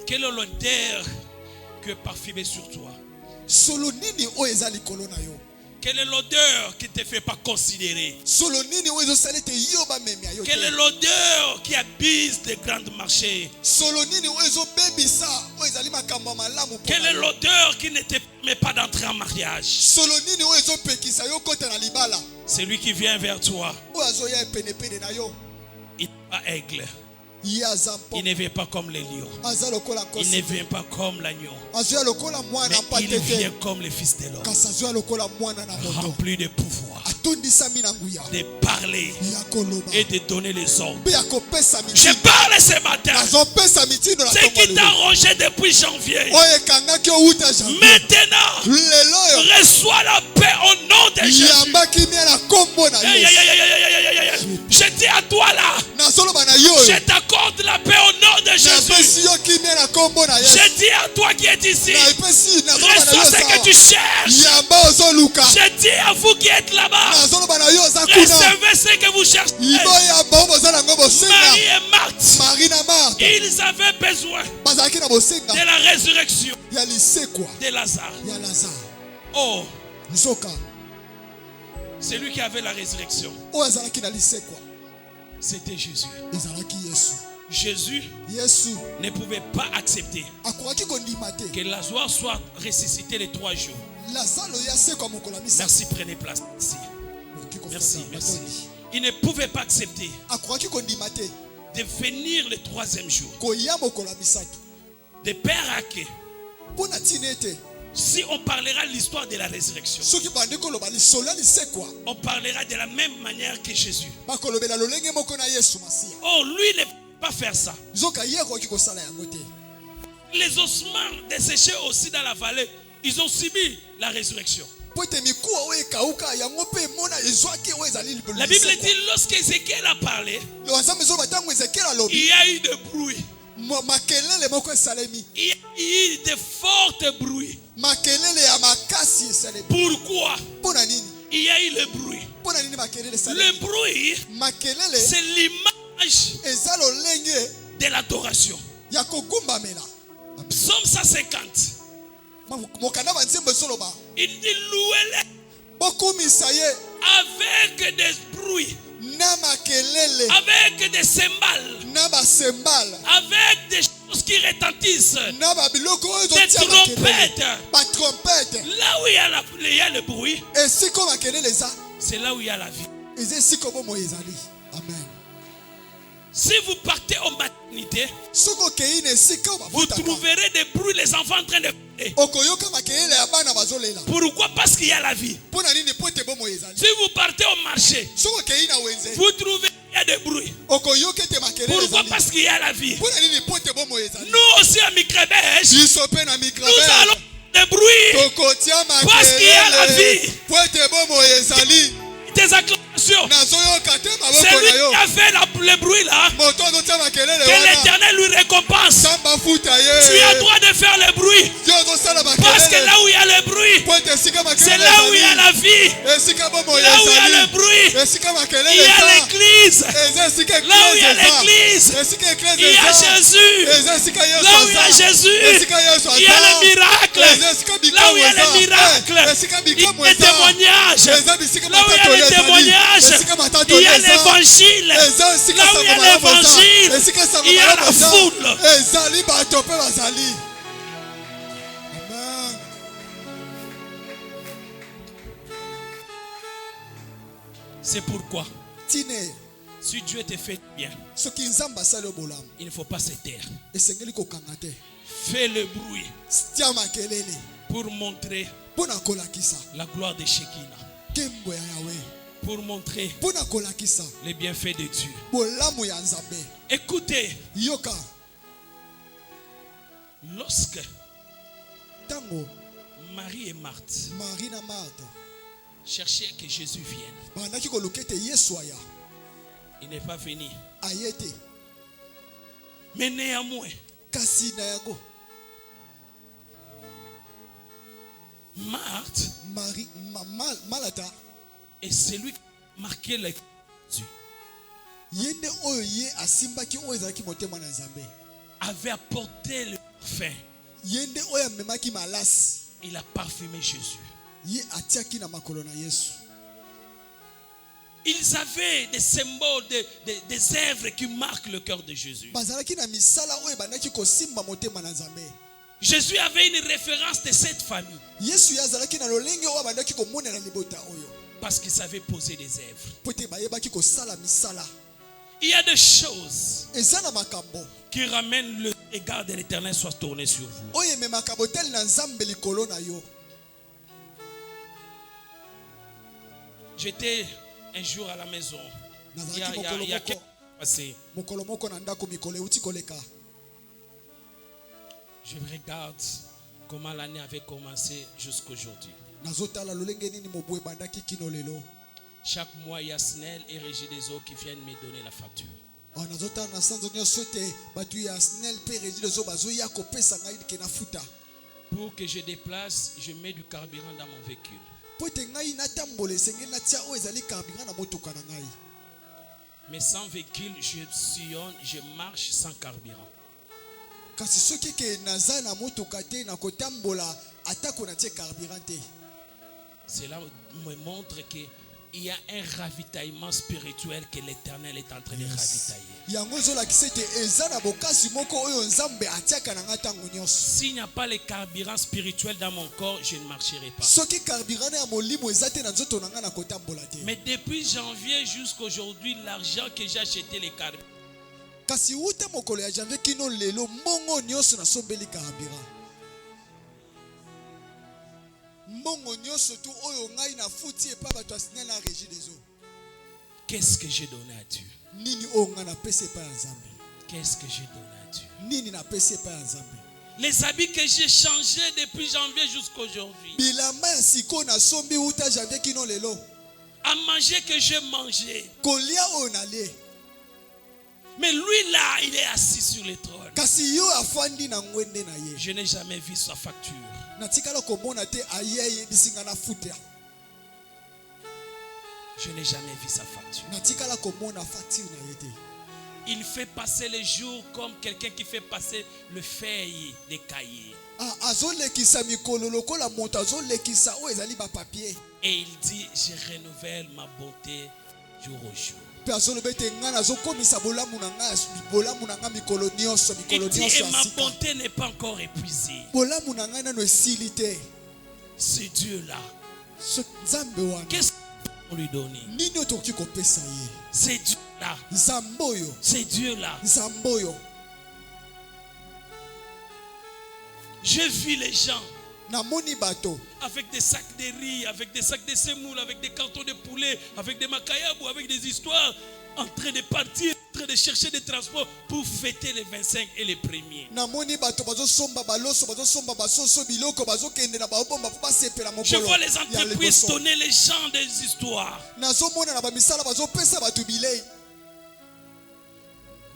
Quelle est l'odeur que parfumée sur toi? Solo nini oyo eza likolo na yo? Quelle est l'odeur qui ne te fait pas considérer? Solo nini oyo ezosala ete yo bamemi ya yo te? Quelle est l'odeur qui abuse des grands marchés? Solo nini oyo ezobebisa oyo ezali makambo ya malamu mpo Quelle na est yo? l'odeur qui ne te permet pas d'entrer en mariage? Solo nini oyo ezopekisa yo kota na libala? Celui qui vient vers toi, Oyo azoya epenepene na yo. il n'est pas aigle. Ye aza Il mpo. ne vient pas comme les lions. Aza lokola Il ne nkosi. vient pas comme l'agneau. Azoya lokola Mais mwana il mpate vient te. comme le fils de l'homme. Kasi azoya lokola mwana na moto. Rempli de pouvoir, Atondisami na nguya. de parler Ya koloba. et de donner les ordres. Mpe ya kopesa Je mitindo. parle ce matin. Azopesa mitindo na Ce ntongo ya qui t'a lelo. rongé depuis janvier, Oyo ekangaki outa janvier. maintenant, Lelo oyo reçois la paix au nom de Jésus. yambaki mia na kombo na Aïe, aïe, Yesu. aïe, aïe, aïe, aïe, aïe, aïe. Je dis à toi là, Nazoloba na yo je oyo. t'accorde la paix au nom de Jésus. Napesi yo kimia na kombo na Yesu. Je dis à toi qui es ici, Napesi nazoloba na reçois yo ce que tu sawa. cherches. Yamba ozoluka. Je dis à vous qui êtes là-bas, Nazoloba na yo oza kuna. recevez ce que vous cherchez. Iboya bao boza nango bosenga. Marie et Marthe, Marie na Marthe ils avaient besoin bazalaki na bosenga de la résurrection ya lisekwa de Lazare. ya Lazare. Oh, Nzoka celui qui avait la résurrection, oyo azalaki na lisekwa c'était Jésus. ezalaki Yesu. Jésus Yesu ne pouvait pas accepter akokaki kondima te. que Lazare soit ressuscité les 3 jours. Lazaro yasekwa mokolo ya misato. Merci, prenez place ici. Okoki kofanda Merci, merci. matoni. Il ne pouvait pas accepter akokaki kondima te de venir le 3e jour. koya mokolo ya misato De père à que, mpo na ntina ete si on parlera de l'histoire de la résurrection, soki bandi koloba lisolo ya lisekwa on parlera de la même manière que Jésus. bakolobela lolenge moko na Yesu Masiya. Oh, lui ne peut pas faire ça. nzoka ye akoki kosala yango te. Les ossements desséchés aussi dans la vallée, ils ont subi la résurrection. po ete mikuwa oyo ekauka yango mpe emona ezwaki oyo ezali libelo La Bible dit, lorsque Ézéchiel a parlé, nzambe ezoloba ntango ezekiel il alobi y a eu de bruit. makelele moko esalemi. Il y a eu de forts bruits. makelele ya makasi esalemi. Pourquoi mpo na nini? il y a eu le bruit? mpo na nini makelele Le esalemi? bruit, makelele c'est l'image eza lolenge de l'adoration. ya kogumbamela. Psaume 150, mokanda banzembo ezoloba il dit louez-le bokumisa ye avec des bruits, na makelele avec des cymbales, na basembala avec des choses qui retentissent, na babiloko oyo des ezotia makelele. trompettes. batrompete Là où il y a le bruit, esika oyo makelele eza c'est là où il y a la vie. eza esika bomoi ezali. Amen. Si vous partez en maternité, soki okei na esika oyo vous babotaka trouverez des bruits, les enfants en train de pleurer. okoyoka makelele ya bana bazolela. Pourquoi? Parce qu'il y a la vie. mpo na nini? mpo ete bomoi ezali. Si vous partez au marché, soki okei na wenze vous trouvez qu'il y a des bruits. okoyoka ete makelele Pourquoi? ezali. Parce qu'il y a la vie. mpo na nini? mpo ete bomoi ezali. Nous aussi à Micrébèche, biso mpe na nous mikrabe allons des bruits, tokotia Parce qu'il y a la makelele vie. mpo ete bomoi ezali. des acclamations. nazoyoka te maboko Celui na yo qui a fait le bruit là, moto azotia makelele que wana l'Éternel lui récompense. samba futa Tu as ye droit de faire le bruit. yo ozosala Parce que makelele là où il y a le bruit, po ete esika c'est makelele là où il y a la ezali vie. esika bomoi Là où il y a le ezali bruit, esika il makelele y a eza l'église. eza esika Là où il y a eklese l'église, eza esika eklese il y a eza Jésus. eza esika yesu Là où il y a aza Jésus, esika yesu il y a le aza miracle. eza esika Là où il y a bikamu les eza miracles, esika il y bikamu a les eza témoignages. eza bisika Là où il y a matatoli les ezali témoignages, esika matatoli il y a eza l'évangile. eza esika Là où il y a sango malamu eza l'évangile, esika sango il y a la malamu eza foule. ezali bato mpe bazali. Amen. C'est pourquoi, tine si Dieu te fait bien, soki nzambe asali yo bolamu il ne faut pas se taire. esengeli kokanga te. Fais le bruit tia makelele pour montrer mpo na kolakisa la gloire de Shekinah, nkembo ya yawe pour montrer mpo na kolakisa les bienfaits de Dieu. bolamu ya nzambe. Écoutez, yoka lorsque ntango Marie et Marthe Marie na Marthe cherchaient que Jésus vienne, bandaki koluka ete yesu aya il n'est pas venu. aye te. Mais néanmoins, kasi na yango Marthe Marie malata est celui qui marquait le Dieu, ye nde oyo ye asimbaki oyo ezalaki motema na nzambe avait apporté le fin. Yende oya memaki malas. Il a parfumé Jésus. Ye atiaki na makolo na Yesu. Ils avaient des symboles, des œuvres qui marquent le cœur de Jésus. Bazalaki na misala oyo bandaki kosimba motema na Nzambe. Jésus avait une référence de cette famille. Yesu yazalaki na lolenge oyo bandaki komonela libota oyo. Parce qu'il savait poser des œuvres. Pote bayebaki kosala misala. Il y a des choses Eza na makambo. qui ramènent le regard de l'Éternel soit tourné sur vous. Oye me makabotel na Nzambe likolo na yo. J'étais un jour à la maison. Il y a quelques passé. Mokolo moko na ndako mikolo euti koleka. Je regarde comment l'année avait commencé jusqu'aujourd'hui. Nazotala lolenge nini mobwe bandaki kino lelo. Chaque mois, il y a Snell et Régie des Eaux qui viennent me donner la facture. Nazotala na sanzo nyoso te batu ya Snell pe Régie des Eaux bazo ya kopesa ngai ke na futa. Pour que je déplace, je mets du carburant dans mon véhicule. Pote ngai natambola esenge natia oyo ezali carburant na motoka na ngai. Mais sans véhicule, je sillonne, je marche sans carburant. Kasi soki ke naza na motoka te na kotambola atako na tie carburant te. Cela me montre qu'il y a un ravitaillement spirituel que l'Éternel est en train de ravitailler. Yango zolakisa te eza na bokasi moko oyo Nzambe atiaka na ntango nyonso. S'il n'y a pas le carburant spirituel dans mon corps, je ne marcherai pas. Soki carburant ya molimo eza te na nzoto na nga na kotambola te. Mais depuis janvier jusqu'aujourd'hui, l'argent que j'ai acheté les carburants, kasi uta mokolo ya janvier kino lelo mbongo nyonso na sombeli carburant. Mbongo nyonso tu oyo ngai na futi epa bato asina na Régie des Eaux. qu'est-ce que j'ai donné à Dieu? Nini oyo ngai na pese pa ya Nzambe? Qu'est-ce que j'ai donné à Dieu? Nini na pese pa ya Nzambe? Les habits que j'ai changés depuis janvier jusqu'aujourd'hui. Bilamba ya siko na sombi uta janvier kino lelo. À manger que j'ai mangé. Kolia oyo na le. Mais lui là, il est assis sur le trône. Kasi yo afandi na ngwende na ye. Je n'ai jamais vu sa facture. Natikala komona te ayeye bisinga na futa. Je n'ai jamais vu sa facture. Natikala komona facture na yete. Il fait passer les jours comme quelqu'un qui fait passer le feuille des cahiers. Azolekisa mikolo lokola moto azolekisa oyo ezali ba papier. Et il dit, je renouvelle ma bonté jour au jour. Pe azolobete nga nazokomisa bolamu na nga mikolo nyonso Il dit, et ma asika. bonté n'est pas encore épuisée. Bolamu na nga nano esili te. Ce Dieu-là, Nzambe wana. qu'est-ce qu'on lui donne? Nini otoki kopesa ye? C'est Dieu-là. Nzambe oyo. C'est Dieu-là. Nzambe oyo. J'ai vu les gens Namoni bato. avec des sacs de riz, avec des sacs de semoule, avec des cartons de poulet, avec des makayabou, avec des histoires, en train de partir, en train de chercher des transports pour fêter les 25 et les premiers. Namoni bato bazo somba baloso bazo somba basoso biloko bazo kende na baobomba pa sepela mokolo. Je vois les entreprises donner les gens des histoires. Nazomona na bamisala bazo pesa batu bilei.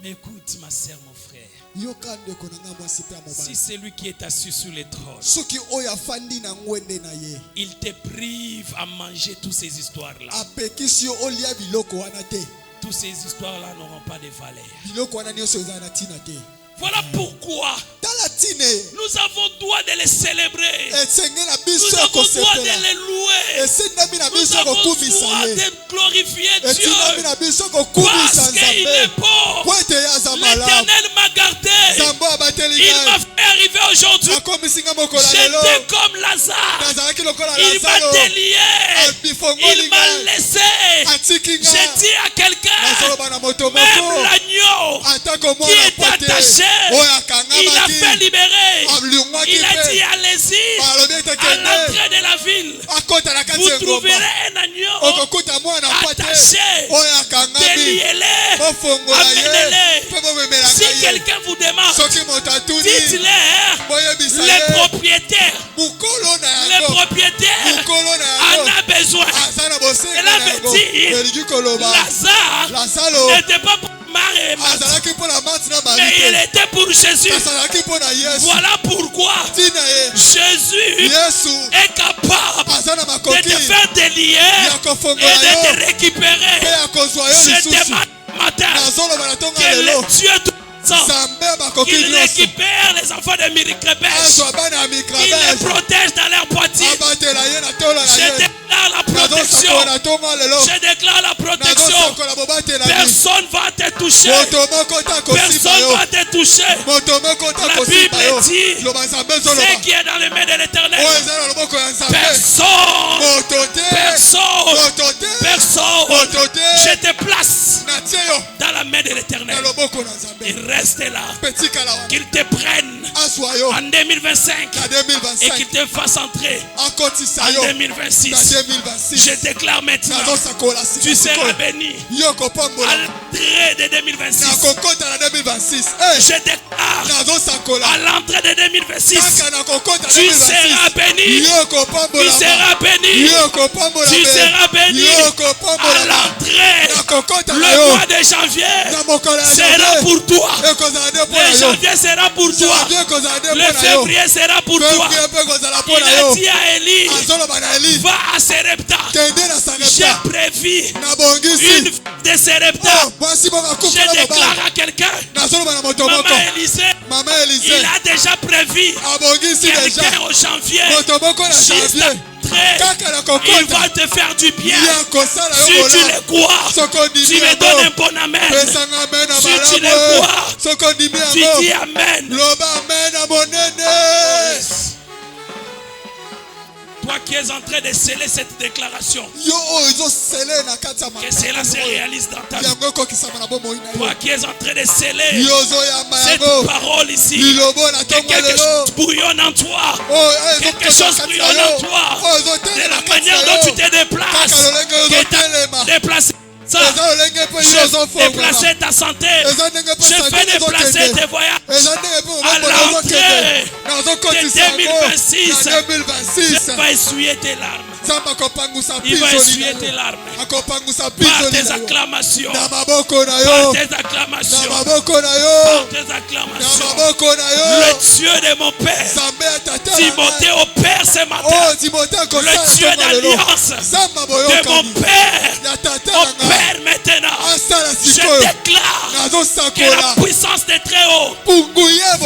Mais écoute ma sœur, mon frère, Yokande konanga mwasi pe si mobali. c'est lui qui est assis sur le trône, Soki oya fandi na ngwende na ye. il te prive à manger toutes ces histoires-là. Apekisi yo olia biloko wana te. Toutes ces histoires-là n'auront pas de valeur. Biloko wana nyonso eza na tina te. Voilà pourquoi Tala tine. nous avons droit de les célébrer. Esenge na Nous biso avons droit kosepela. de les louer. Esendami na Nous biso avons kokumisa droit ye. de glorifier Esendami Dieu. na biso kokumisa Parce qu'il est Nzambe. bon. Po ete yaza malamu. L'Éternel m'a gardé. Nzambe abateli Il m'a ngai. fait arriver aujourd'hui. Akomisinga mokolo lelo. J'étais comme Lazare. Nazalaki lokola Il m'a Lazaro. délié. Abifongoli Il m'a ngai. laissé. Atiki ngai. J'ai dit à quelqu'un, Nazoloba na moto même moko. l'agneau Atako qui mwana est pote. attaché, Oyo il a akangamaki. fait libérer. Abliungwaki Il a pe. dit, allez-y, Balobi ete à kende. l'entrée de la ville, Akota na kati vous ya ngomba. trouverez un agneau Okokuta mwana pote. attaché. Oyo akangami. Déliez-les, Bofongola ye. amenez-les. Pe bomemela Si ngai ye. quelqu'un vous demande, Soki moto atuni. dites-leur, Boyebisa les ye. propriétaires, Mukolo na les yango. propriétaires Mukolo na en yango. a besoin. Aza na bosenga Elle na avait yango. dit, Elingi koloba. Lazare Lazaro. n'était pas pour Marie et Marthe, Azalaki mpona mati na bali mais il te. était pour Jésus. Azalaki mpona Yesu. Voilà pourquoi Tina ye. Jésus Yesu. est capable Aza na de makoki. te faire délier Ya et kofongola de te yo. récupérer. Pe ya kozwa yo Je lisusu. demande ce matin Nazoloba na tonga que lelo. le Dieu qu'il récupère les enfants de Micrébès. Il les protège dans leur poitrine. Je déclare la protection. Je déclare la protection. Personne va te toucher. Personne va te toucher. La Bible dit ce qui est dans les mains de l'Éternel. Personne. Je te place dans la main de l'Éternel. Il reste là. Qu'il te prenne en 2025 et qu'il te fasse entrer en 2026. Je déclare maintenant, tu seras béni à l'entrée de 2026. Je déclare à l'entrée de 2026, tu seras béni. Tu seras béni. Tu seras béni à l'entrée. Le mois de janvier sera pour toi. Le janvier sera pour toi. Le février sera pour toi. Il a dit à Élie, va à Sarepta. J'ai prévu une de Sarepta. Je déclare à quelqu'un, Maman Élisée, il a déjà prévu quelqu'un au janvier. Juste il va te faire du bien. Si tu le crois, tu me donnes un bon amen. Si tu le crois, tu dis amen. Toi qui es en train de sceller cette déclaration, que cela se réalise dans ta vie. Toi qui es en train de sceller cette parole ici, que quelque chose bouillonne en toi. Quelque chose bouillonne en toi. De la manière dont tu te déplaces, que tu as déplacé. Je fais déplacer ta santé. Je fais déplacer tes voyages. À l'entrée de 2026, je vais essuyer tes larmes. Il va essuyer tes larmes par tes acclamations. Par tes acclamations. Par tes acclamations. Le Dieu de mon Père, Timothée opère ce matin. Le Dieu d'alliance de mon Père opère maintenant. Je déclare que la puissance des Très-Hauts vous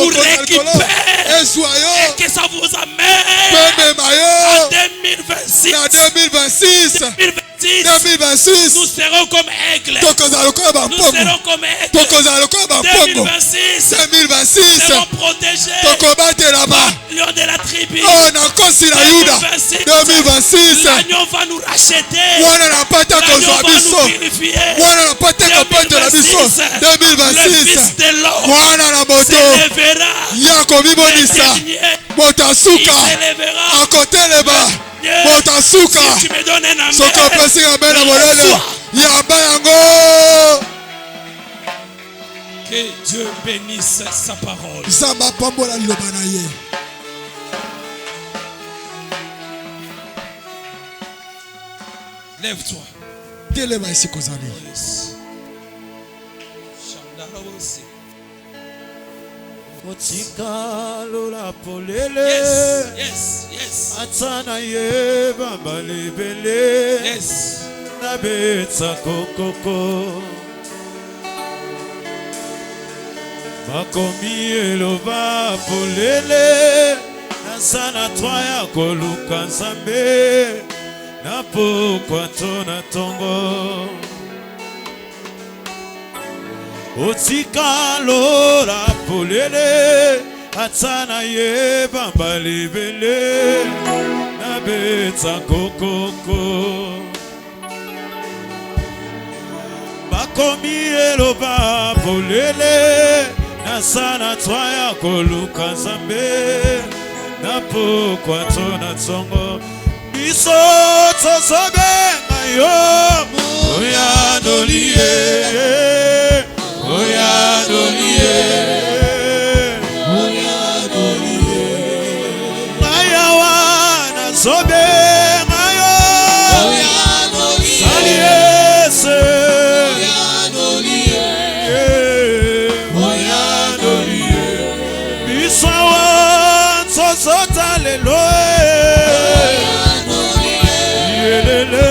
récupère et que ça vous amène en 2026. 2026, nous serons comme aigles. Nous serons comme aigles. 2026, serons protégés par le lion de la tribu. 2026, l'agneau va nous racheter. L'agneau va nous purifier. 2026, le Fils de l'homme s'élèvera. Le dernier, il s'élèvera. Si tu me donnes un amen, que Dieu bénisse sa parole. Lève-toi. Yes. Atana ye bambalebele. Yes. Nabetsa kokoko. Makomi eloba polele. Nasana twaya koluka nzambe. Napokwa tona tongo. Otika lola polele. Atana ye bambalebele. Nabetsa kokoko. Bakomi eloba polele. Nasana twaya koluka nzambe. Napokwa tona tongo. Biso tosobe ngayo. Oya doliye. Oya doliye. Sobe mayo saliese bisawa sosota lelo yelele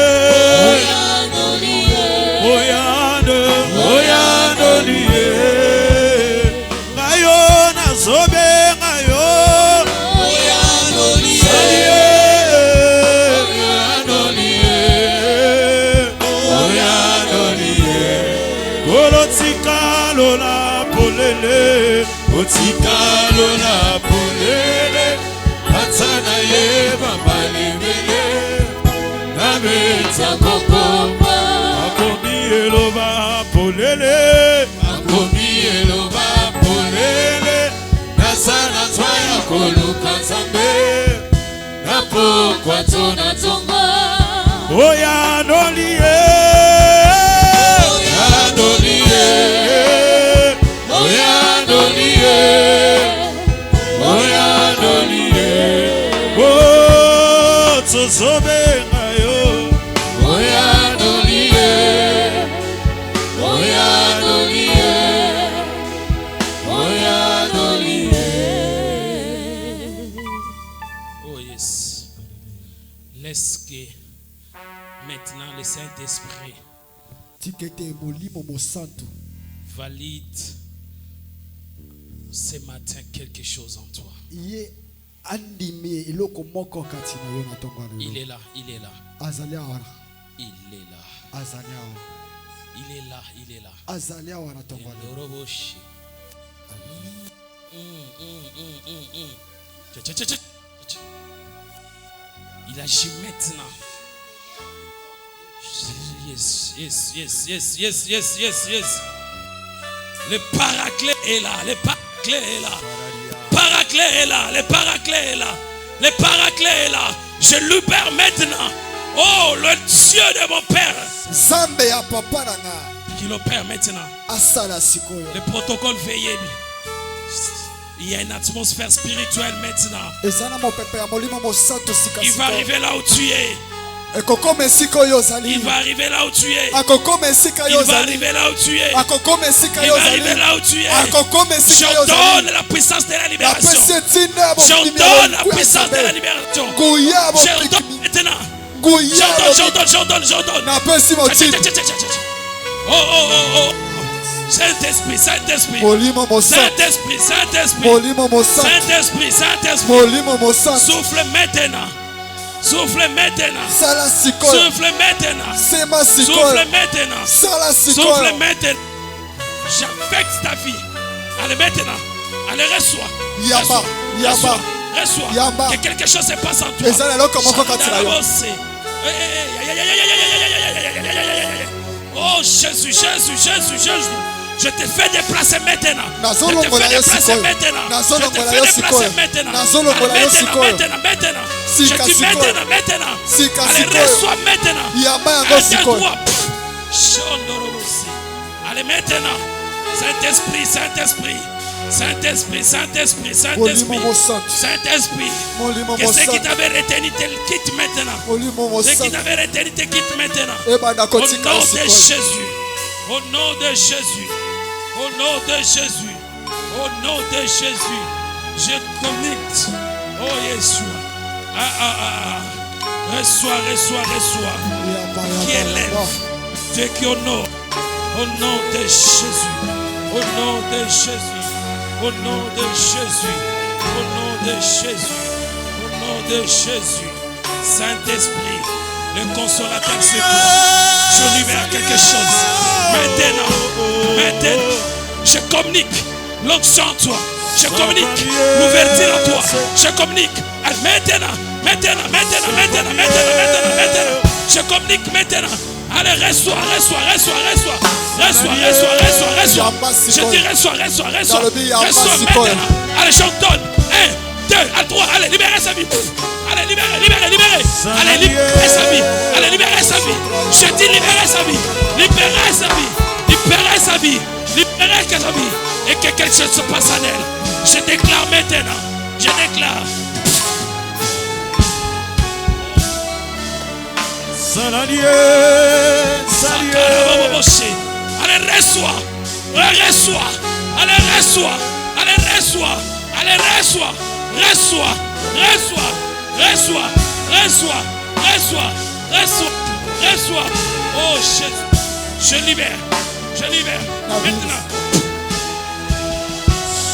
Otikalola polele, otikalola polele, atana ye babalebele, nabeta kokomba, akomi eloba polele, akomi eloba polele, nasana twaya koluka zambe, napo kwa tona tonga, oya nolie. Oh yes. Laisse que maintenant le Saint-Esprit valide ce matin quelque chose en toi. Il est là, il est là. Il est là. Il est là, il est là. Il agit maintenant. Yes. Le paraclet est là. Le paraclet est là. Paraclet est là. Le paraclet est là. Le paraclet est là. Je libère maintenant. Oh, le Dieu de mon Père. Qui l'opère maintenant. Le protocole veillé. Il y a une atmosphère spirituelle maintenant. Il va arriver là où tu es. Il va arriver là où tu es. Il va arriver là où tu es. Il va arriver là où tu es. J'ordonne la puissance de la libération. J'ordonne la puissance de la libération. J'ordonne maintenant. J'ordonne. Oh. Saint-Esprit. Souffle maintenant. Souffle maintenant. J'affecte ta vie. Allez maintenant. Allez, reçois. Que quelque chose se passe en toi. Oh Jésus. Je te fais déplacer maintenant. Je te dis maintenant. Allez, reçois maintenant. Allez maintenant. Saint-Esprit. Que ce qui t'avait retenu te quitte maintenant. Ce qui t'avait retenu te quitte maintenant. Au nom de Jésus. Je communique. Oh Yeshua. Reçois. Qui élève. Dieu qui honore. Au nom de Jésus. Saint-Esprit, le consolateur, c'est toi. Je libère quelque chose. Maintenant, je communique l'onction en toi. Je communique l'ouverture en toi. Je communique maintenant. Je communique maintenant. Allez, reçois. Je dis reçois maintenant. Allez, j'ordonne. 1, 2, à 3. Allez, libérez sa vie. Allez, libérez. Allez, libérez sa vie. Je dis libérez sa vie. Libérez sa vie. Et que quelque chose se passe en elle. Je déclare maintenant. Salut. Allez, reçois. Oh Jésus. Je libère. Maintenant.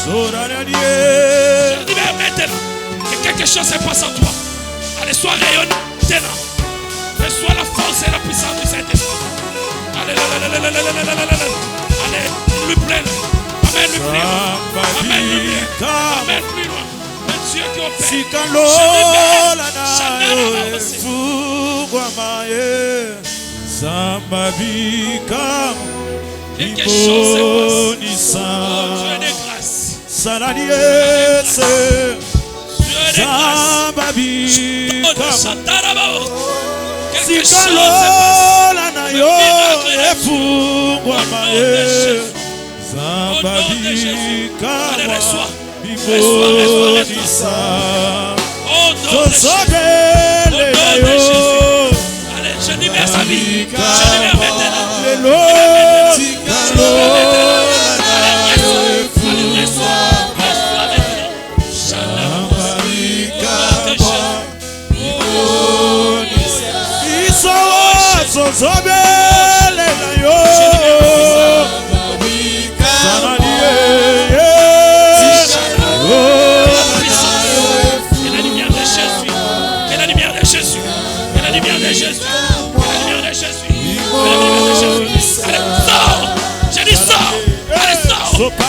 Je libère maintenant. Que quelque chose se passe en toi. Allez, sois rayonnant maintenant. Reçois la force et la puissance du Saint-Esprit. Allez. Même plus loin. Le Dieu qui opère. Sikalola nayo fugwa maye Sambabika Quelque chose se Ibonisa passe. Oh Dieu de grâce. Saladiese Dieu de grâce. Sambabika Quelque chose se passe. Sikalola nayo fugwa maye Sambabika Allez, reçois. Ibonisa Au nom de Jésus. Au nom de Jésus. Allez, je libère sa vie. Je libère maintenant.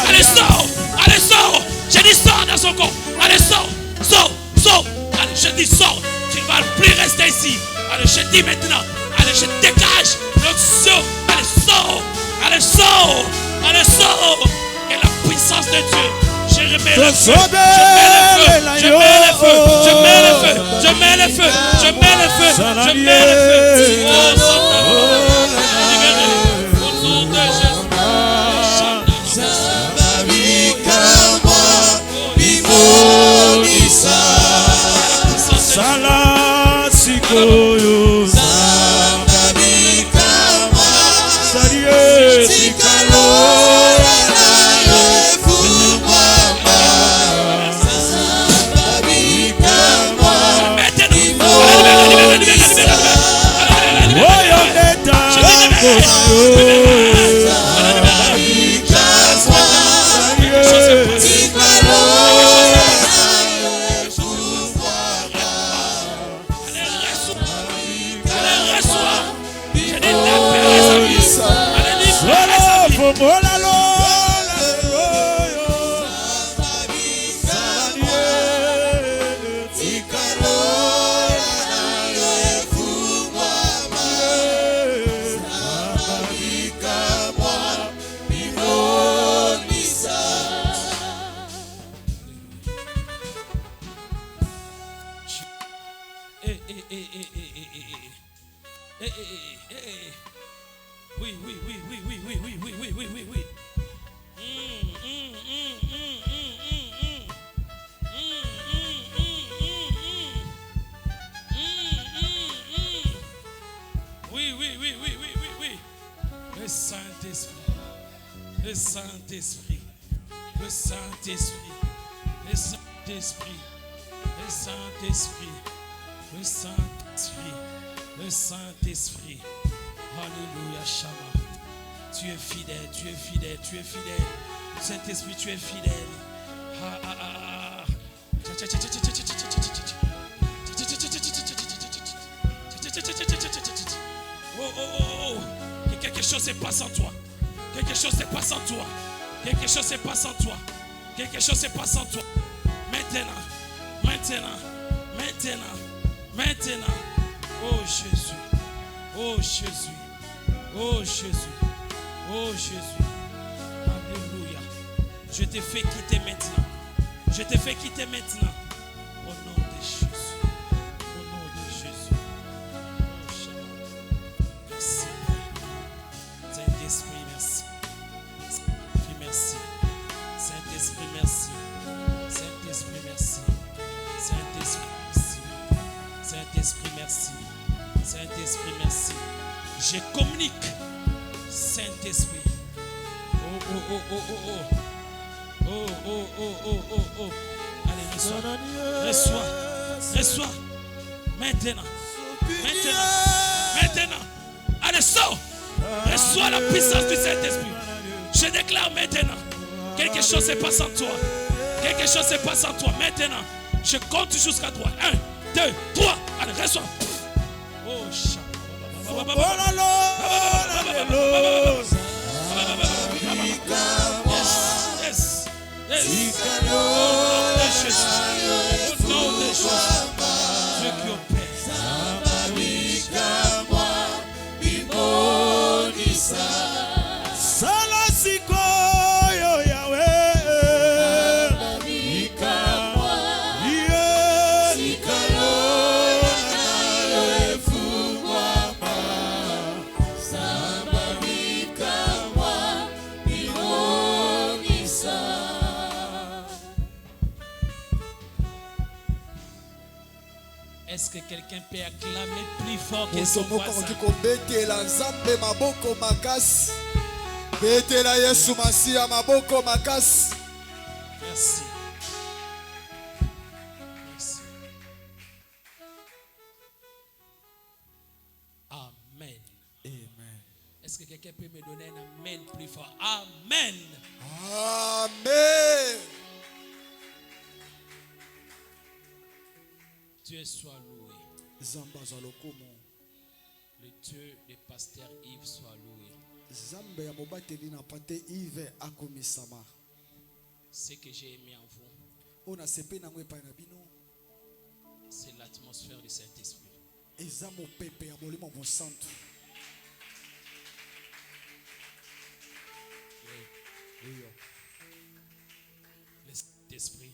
Allez, sors! Allez, sors! J'ai dit sors dans son corps! Allez, sors! Sors! Sors! Allez, je dis sors! Tu ne vas plus rester ici! Allez, je dis maintenant! Allez, je dégage l'onction! Allez, sors! Allez, sors! Allez, sors! Et la puissance de Dieu! Je remets le feu! Je mets le feu! Je mets le feu! Je mets le feu! Je mets le feu! Je mets le feu! Je mets le feu! Oh, Satan! Libéré! Au nom de Jésus! Sala sikoyo Sambabikama Salie Sikalola nayo efumama Sambabikama Oyo neta Oui. Oui. Le Saint-Esprit. Le Saint-Esprit. Le Saint-Esprit. Le Saint-Esprit. Le Saint-Esprit. Le Saint-Esprit. Le Saint-Esprit. Alléluia, Shama. Tu es fidèle, tu es fidèle, tu es fidèle. Saint-Esprit, tu es fidèle. Oh. Que quelque chose se passe en toi. Quelque chose se passe en toi. Quelque chose se passe en toi. Quelque chose se passe en toi. Maintenant. Oh Jésus. Oh Jésus. Oh Jésus. Oh Jésus. Alléluia. Je te fais quitter maintenant. Je te fais quitter maintenant. Au nom de Jésus. Au nom de Jésus. Oh Shabbat. Merci. Saint-Esprit, merci. Saint-Esprit, merci. Saint-Esprit, merci. Saint-Esprit, merci. Saint-Esprit, merci. Saint-Esprit, merci. Saint-Esprit, merci. Je communique. Saint-Esprit. Oh. Allez, reçois. Maintenant. Allez, sors. Reçois la puissance du Saint-Esprit. Je déclare maintenant. Quelque chose se passe en toi. Quelque chose se passe en toi. Maintenant. Je compte jusqu'à 3. 1, 2, 3. Allez, reçois. Oh, Yes. que quelqu'un peut acclamer plus fort que moto son moko voisin? akoki kobetela nzambe maboko makasi. Betela Yesu Masiya maboko makasi. Merci. Merci. Amen. Amen. Est-ce que quelqu'un peut me donner un amen plus fort? Amen. Amen. Dieu soit loué. Zamba za lokumu. Le Dieu de pasteur Yves soit loué. Zambe ya mobateli na pate Yves akomisama. Ce que j'ai aimé en vous, Ona sepe na ngwe pa na bino. c'est l'atmosphère du Saint-Esprit. Eza mopepe ya molimo mosantu. Le Saint-Esprit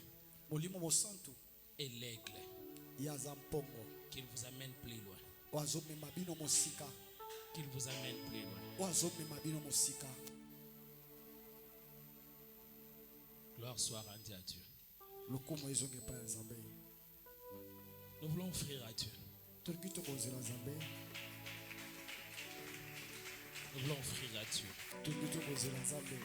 Molimo mosantu est l'aigle ya zampongo. qu'il vous amène plus loin. Wazomema bino mosika. Qu'il vous amène plus loin. Wazomema bino mosika. Gloire soit rendue à Dieu. Lokumu ezonge pa ya Nzambe. Nous voulons offrir à Dieu. Tolingi tokozela Nzambe. Nous voulons offrir à Dieu. Tolingi tokozela Nzambe.